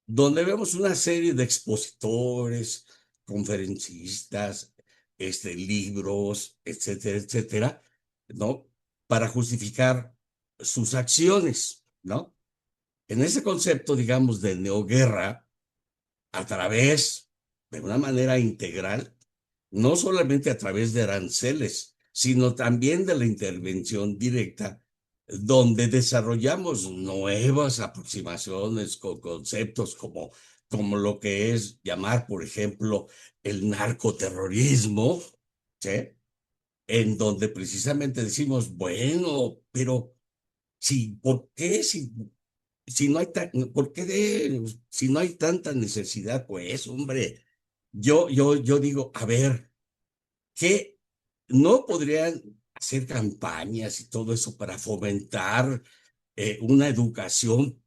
donde vemos una serie de expositores, conferencistas, libros, etcétera, etcétera, ¿no? Para justificar sus acciones, ¿no? En ese concepto, digamos, de neoguerra, a través de una manera integral, no solamente a través de aranceles, sino también de la intervención directa, donde desarrollamos nuevas aproximaciones con conceptos como lo que es llamar, por ejemplo, el narcoterrorismo, ¿sí? En donde precisamente decimos, bueno, pero ¿por qué si no hay ¿por qué si no hay tanta necesidad? Pues, hombre, yo digo, a ver, ¿qué no podrían hacer campañas y todo eso para fomentar una educación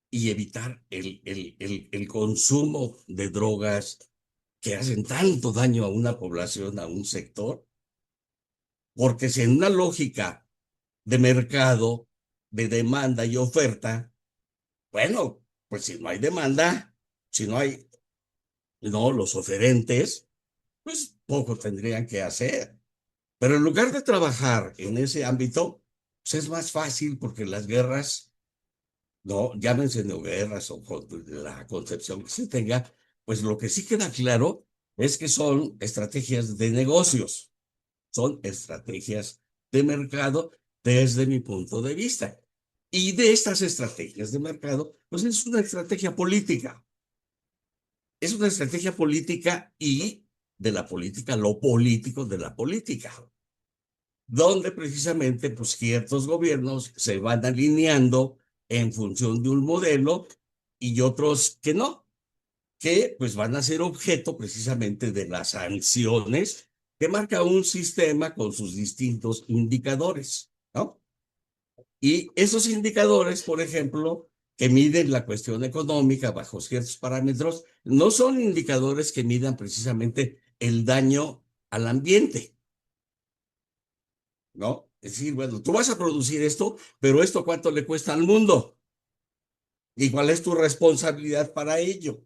y evitar el consumo de drogas que hacen tanto daño a una población, a un sector? Porque si en una lógica de mercado, de demanda y oferta, bueno, pues si no hay demanda, si no hay, no, los oferentes, pues poco tendrían que hacer. Pero en lugar de trabajar en ese ámbito, pues es más fácil porque las guerras, no, llámense neoguerras o la concepción que se tenga, pues lo que sí queda claro es que son estrategias de negocios, son estrategias de mercado desde mi punto de vista. Y de estas estrategias de mercado, pues es una estrategia política. Es una estrategia política y de la política, lo político de la política, donde precisamente pues ciertos gobiernos se van alineando en función de un modelo y otros que no, que pues van a ser objeto precisamente de las sanciones que marca un sistema con sus distintos indicadores, ¿no? Y esos indicadores, por ejemplo, que miden la cuestión económica bajo ciertos parámetros, no son indicadores que midan precisamente el daño al ambiente, ¿no? Es decir, bueno, tú vas a producir esto, pero ¿esto cuánto le cuesta al mundo? ¿Y cuál es tu responsabilidad para ello?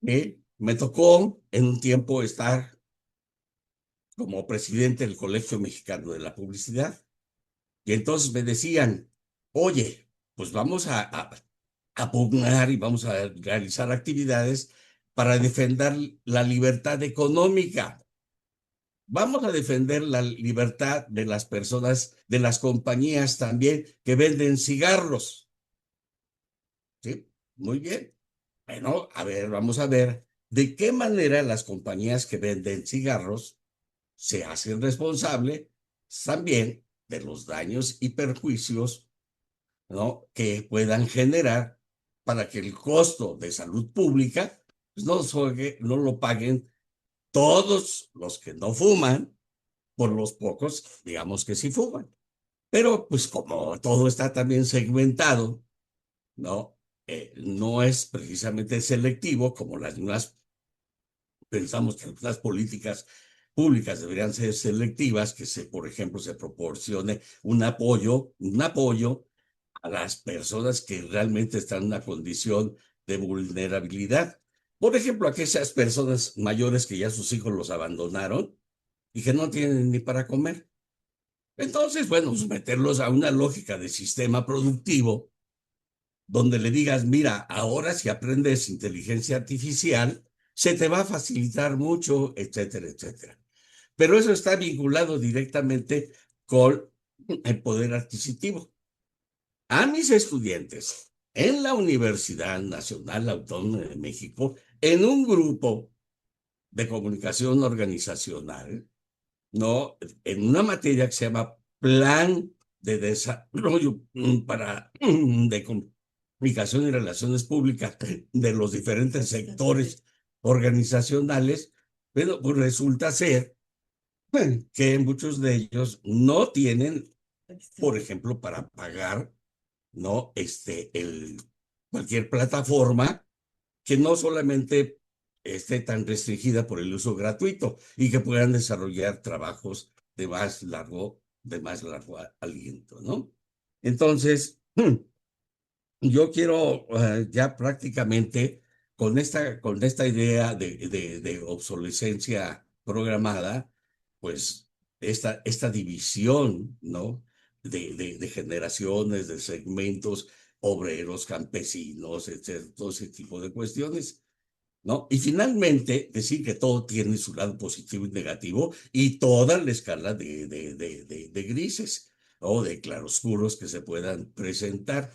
Me tocó en un tiempo estar como presidente del Colegio Mexicano de la Publicidad. Y entonces me decían, oye, pues vamos a pugnar y vamos a realizar actividades para defender la libertad económica. Vamos a defender la libertad de las personas, de las compañías también que venden cigarros. ¿Sí? Muy bien. Bueno, a ver, vamos a ver de qué manera las compañías que venden cigarros se hacen responsable también de los daños y perjuicios, ¿no?, que puedan generar para que el costo de salud pública pues, no lo paguen todos los que no fuman por los pocos, digamos, que sí fuman. Pero pues como todo está también segmentado, ¿no? No es precisamente selectivo como las demás. Pensamos que las políticas públicas deberían ser selectivas, que por ejemplo, se proporcione un apoyo a las personas que realmente están en una condición de vulnerabilidad. Por ejemplo, aquellas personas mayores que ya sus hijos los abandonaron y que no tienen ni para comer. Entonces, bueno, pues meterlos a una lógica de sistema productivo donde le digas, mira, ahora si aprendes inteligencia artificial, se te va a facilitar mucho, etcétera, etcétera. Pero eso está vinculado directamente con el poder adquisitivo. A mis estudiantes en la Universidad Nacional Autónoma de México, en un grupo de comunicación organizacional, ¿no?, en una materia que se llama Plan de Desarrollo de Comunicación y Relaciones Públicas de los diferentes sectores organizacionales, pero pues resulta ser que muchos de ellos no tienen, por ejemplo, para pagar, ¿no?, cualquier plataforma que no solamente esté tan restringida por el uso gratuito y que puedan desarrollar trabajos de más largo aliento, ¿no? Entonces, yo quiero ya prácticamente con esta idea de obsolescencia programada, pues esta división, ¿no?, de generaciones, de segmentos obreros, campesinos, etcétera, todo ese tipo de cuestiones, ¿no? Y finalmente, decir que todo tiene su lado positivo y negativo y toda la escala de grises o de claroscuros que se puedan presentar.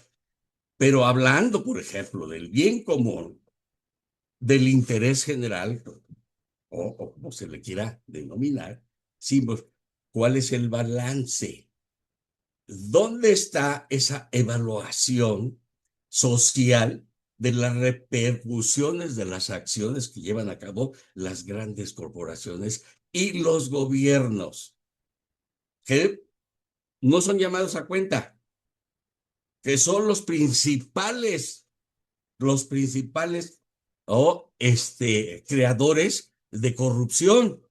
Pero hablando, por ejemplo, del bien común, del interés general, o como se le quiera denominar, sí, pues, ¿cuál es el balance? ¿Dónde está esa evaluación social de las repercusiones de las acciones que llevan a cabo las grandes corporaciones y los gobiernos, que no son llamados a cuenta, que son los principales creadores de corrupción?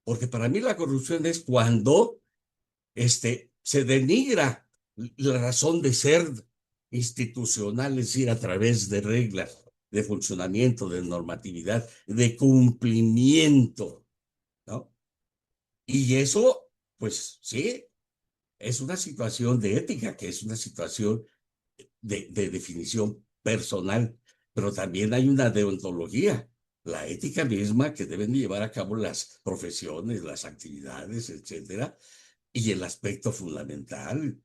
Porque para mí la corrupción es cuando se denigra la razón de ser institucional, es decir, a través de reglas de funcionamiento, de normatividad, de cumplimiento, ¿no? Y eso, pues sí, es una situación de ética, que es una situación de definición personal, pero también hay una deontología, la ética misma que deben llevar a cabo las profesiones, las actividades, etcétera, y el aspecto fundamental,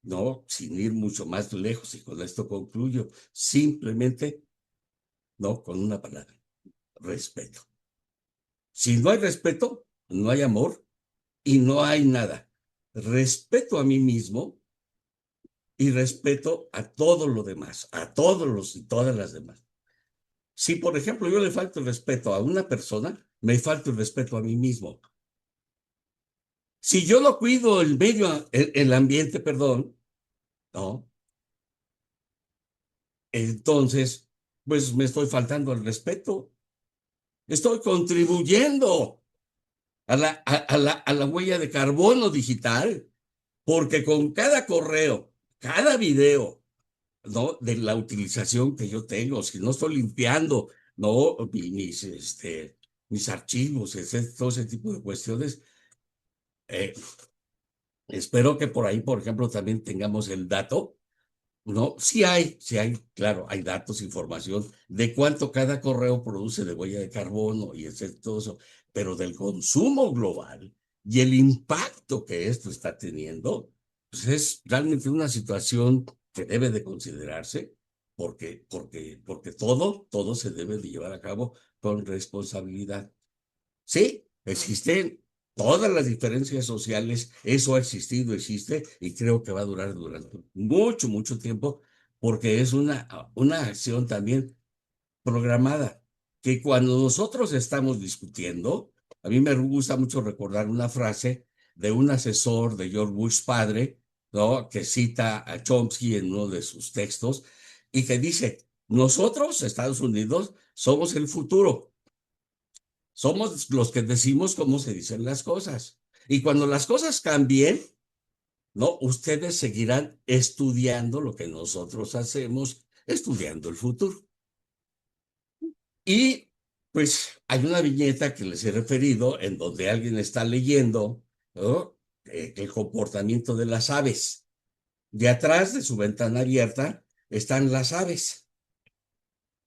¿no?, sin ir mucho más lejos, y con esto concluyo, simplemente, ¿no?, con una palabra: respeto. Si no hay respeto, no hay amor y no hay nada. Respeto a mí mismo y respeto a todo lo demás, a todos y todas las demás. Si, por ejemplo, yo le falto el respeto a una persona, me falta el respeto a mí mismo. Si yo no cuido el ambiente, perdón, ¿no?, entonces, pues me estoy faltando al respeto. Estoy contribuyendo a la huella de carbono digital, porque con cada correo, cada video, ¿no?, de la utilización que yo tengo, si no estoy limpiando, ¿no?, mis mis archivos, todo ese tipo de cuestiones. Espero que por ahí, por ejemplo, también tengamos el dato. No, sí hay, claro, hay datos, información de cuánto cada correo produce de huella de carbono y etcétera, todo eso, pero del consumo global y el impacto que esto está teniendo, pues es realmente una situación que debe de considerarse porque todo se debe de llevar a cabo con responsabilidad. Sí, existen todas las diferencias sociales, eso ha existido, existe, y creo que va a durar durante mucho, mucho tiempo, porque es una acción también programada, que cuando nosotros estamos discutiendo, a mí me gusta mucho recordar una frase de un asesor de George Bush padre, ¿no? Que cita a Chomsky en uno de sus textos, y que dice, nosotros, Estados Unidos, somos el futuro. Somos los que decimos cómo se dicen las cosas. Y cuando las cosas cambien, ¿no? Ustedes seguirán estudiando lo que nosotros hacemos, estudiando el futuro. Y pues hay una viñeta que les he referido en donde alguien está leyendo, ¿no? El comportamiento de las aves. De atrás de su ventana abierta están las aves.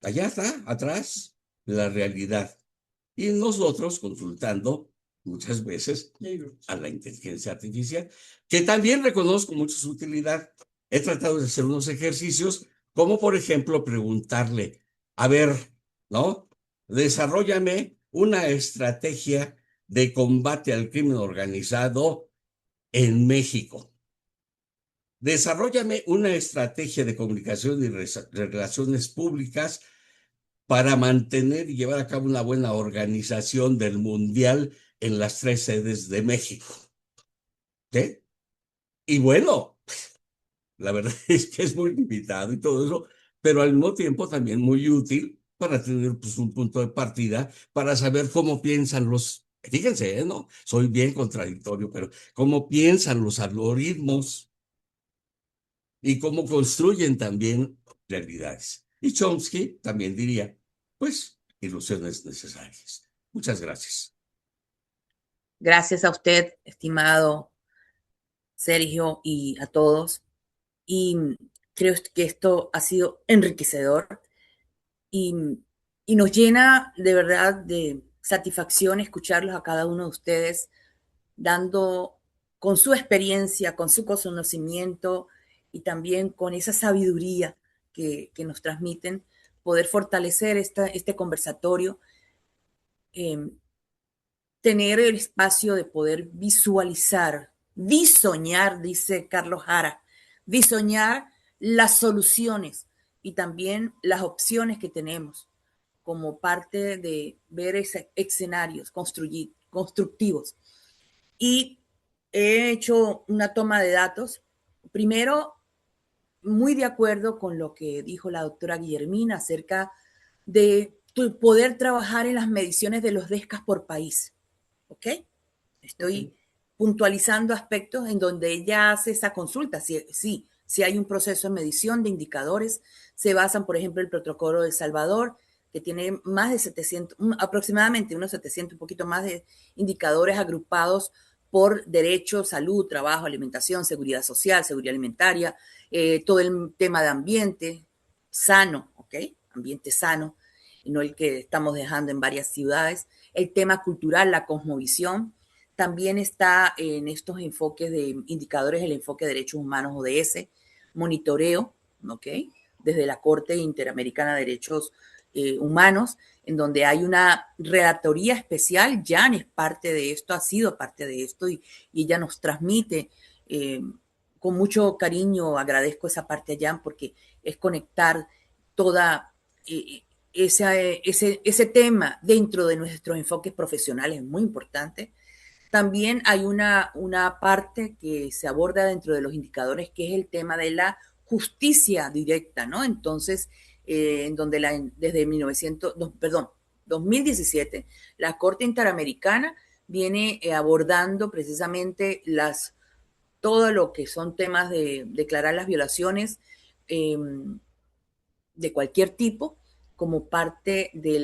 Allá está, atrás, la realidad. Y nosotros consultando muchas veces a la inteligencia artificial, que también reconozco mucho su utilidad. He tratado de hacer unos ejercicios, como por ejemplo preguntarle, a ver, ¿no? Desarróllame una estrategia de combate al crimen organizado en México. Desarróllame una estrategia de comunicación y relaciones públicas para mantener y llevar a cabo una buena organización del Mundial en las 3 sedes de México. ¿Sí? Y bueno, la verdad es que es muy limitado y todo eso, pero al mismo tiempo también muy útil para tener pues, un punto de partida, para saber cómo piensan fíjense, ¿no? Soy bien contradictorio, pero cómo piensan los algoritmos y cómo construyen también realidades. Y Chomsky también diría, pues, ilusiones necesarias. Muchas gracias.
Gracias a usted, estimado Sergio, y a todos. Y creo que esto ha sido enriquecedor y, y nos llena de verdad de satisfacción escucharlos a cada uno de ustedes dando con su experiencia, con su conocimiento y también con esa sabiduría que nos transmiten, poder fortalecer este conversatorio, eh, tener el espacio de poder visualizar, bisoñar, dice Carlos Jara, bisoñar las soluciones y también las opciones que tenemos como parte de ver escenarios constructivos. Y he hecho una toma de datos. Primero, muy de acuerdo con lo que dijo la doctora Guillermina acerca de poder trabajar en las mediciones de los DESCAS por país. ¿Ok? Estoy puntualizando aspectos en donde ella hace esa consulta. Si hay un proceso de medición de indicadores, se basan, por ejemplo, el protocolo de El Salvador, que tiene más de 700, aproximadamente unos 700, un poquito más de indicadores agrupados por derecho, salud, trabajo, alimentación, seguridad social, seguridad alimentaria, todo el tema de ambiente sano, ¿ok? Ambiente sano, y no el que estamos dejando en varias ciudades. El tema cultural, la cosmovisión, también está en estos enfoques de indicadores, el enfoque de derechos humanos ODS, monitoreo, ¿ok? Desde la Corte Interamericana de Derechos Humanos, en donde hay una relatoría especial. Jan es parte de esto, ha sido parte de esto y ella nos transmite con mucho cariño. Agradezco esa parte a Jan porque es conectar toda ese tema dentro de nuestros enfoques profesionales, es muy importante. También hay una parte que se aborda dentro de los indicadores, que es el tema de la justicia directa, ¿no? Entonces, en donde desde 2017, la Corte Interamericana viene abordando precisamente todo lo que son temas de declarar las violaciones de cualquier tipo como parte de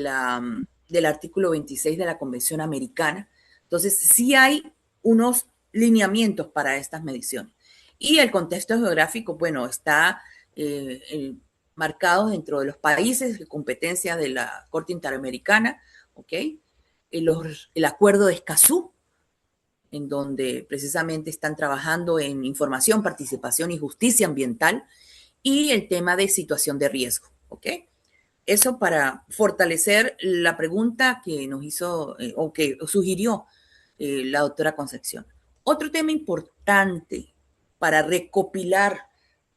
del artículo 26 de la Convención Americana. Entonces, sí hay unos lineamientos para estas mediciones. Y el contexto geográfico, bueno, está marcado dentro de los países de competencia de la Corte Interamericana, ¿ok? El acuerdo de Escazú, en donde precisamente están trabajando en información, participación y justicia ambiental, y el tema de situación de riesgo, ¿ok? Eso para fortalecer la pregunta que nos hizo o que sugirió la doctora Concepción. Otro tema importante para recopilar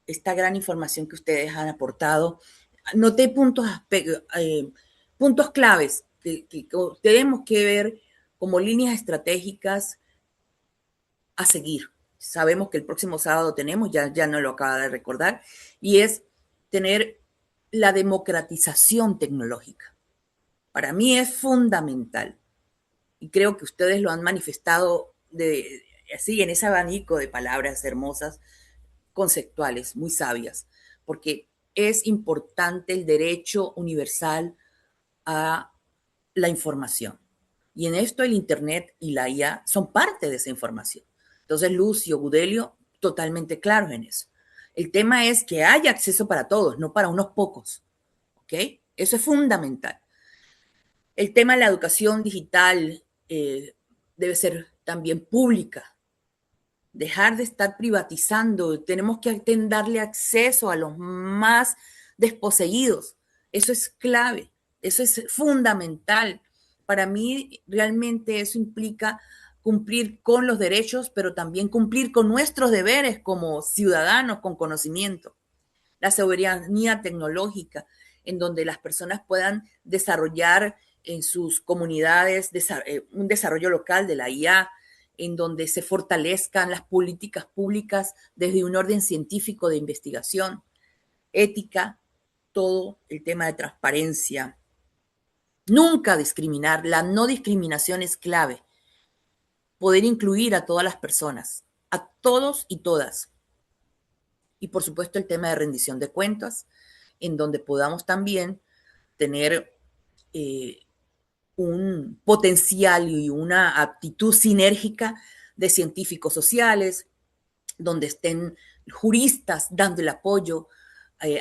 esta gran información que ustedes han aportado, noté puntos claves que tenemos que ver como líneas estratégicas a seguir. Sabemos que el próximo sábado tenemos, ya no lo acaba de recordar, y es tener la democratización tecnológica. Para mí es fundamental y creo que ustedes lo han manifestado así en ese abanico de palabras hermosas, conceptuales, muy sabias, porque es importante el derecho universal a la información. Y en esto el Internet y la IA son parte de esa información. Entonces, Lucio, Gudelio, totalmente claros en eso. El tema es que haya acceso para todos, no para unos pocos. ¿Ok? Eso es fundamental. El tema de la educación digital debe ser también pública. Dejar de estar privatizando. Tenemos que darle acceso a los más desposeídos. Eso es clave. Eso es fundamental. Para mí, realmente eso implica cumplir con los derechos, pero también cumplir con nuestros deberes como ciudadanos con conocimiento. La soberanía tecnológica, en donde las personas puedan desarrollar en sus comunidades un desarrollo local de la IA, en donde se fortalezcan las políticas públicas desde un orden científico de investigación, ética, todo el tema de transparencia. Nunca discriminar, la no discriminación es clave. Poder incluir a todas las personas, a todos y todas. Y por supuesto el tema de rendición de cuentas, en donde podamos también tener un potencial y una aptitud sinérgica de científicos sociales, donde estén juristas dando el apoyo,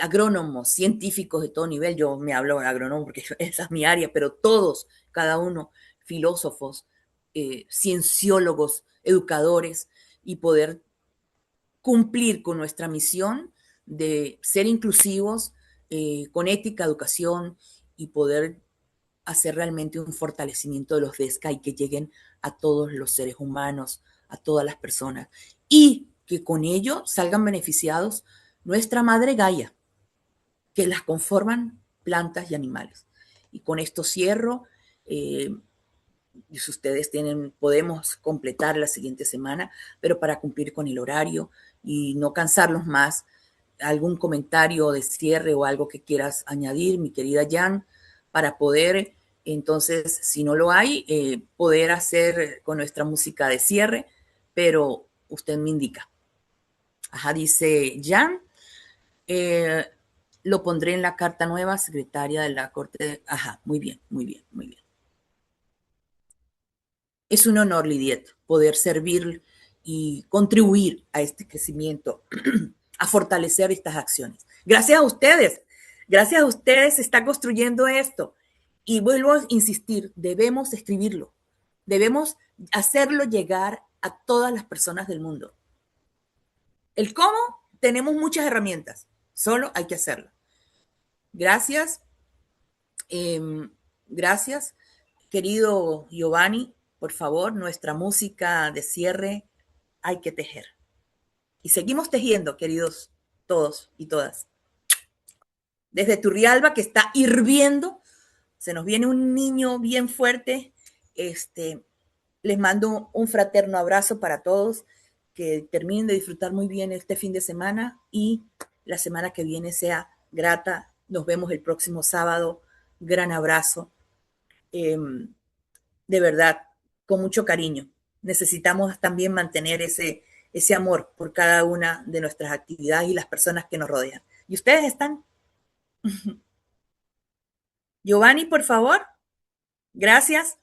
agrónomos, científicos de todo nivel. Yo me hablo de agrónomo porque esa es mi área, pero todos, cada uno, filósofos, cienciólogos, educadores, y poder cumplir con nuestra misión de ser inclusivos, con ética, educación, y poder hacer realmente un fortalecimiento de los DESCA y que lleguen a todos los seres humanos, a todas las personas, y que con ello salgan beneficiados nuestra madre Gaia, que las conforman plantas y animales. Y con esto cierro. Si ustedes podemos completar la siguiente semana, pero para cumplir con el horario y no cansarlos más, algún comentario de cierre o algo que quieras añadir, mi querida Jan, para poder, entonces, si no lo hay, poder hacer con nuestra música de cierre, pero usted me indica. Ajá, dice Jan, lo pondré en la carta nueva, secretaria de la Corte. Ajá, muy bien, muy bien, muy bien. Es un honor, Lidiet, poder servir y contribuir a este crecimiento, a fortalecer estas acciones. Gracias a ustedes se está construyendo esto. Y vuelvo a insistir, debemos escribirlo, debemos hacerlo llegar a todas las personas del mundo. El cómo, tenemos muchas herramientas, solo hay que hacerlo. Gracias, gracias, querido Giovanni. Por favor, nuestra música de cierre, hay que tejer. Y seguimos tejiendo, queridos todos y todas. Desde Turrialba, que está hirviendo, se nos viene un niño bien fuerte. Les mando un fraterno abrazo para todos, que terminen de disfrutar muy bien este fin de semana y la semana que viene sea grata. Nos vemos el próximo sábado. Gran abrazo. De verdad, con mucho cariño. Necesitamos también mantener ese amor por cada una de nuestras actividades y las personas que nos rodean. ¿Y ustedes están? Giovanni, por favor. Gracias.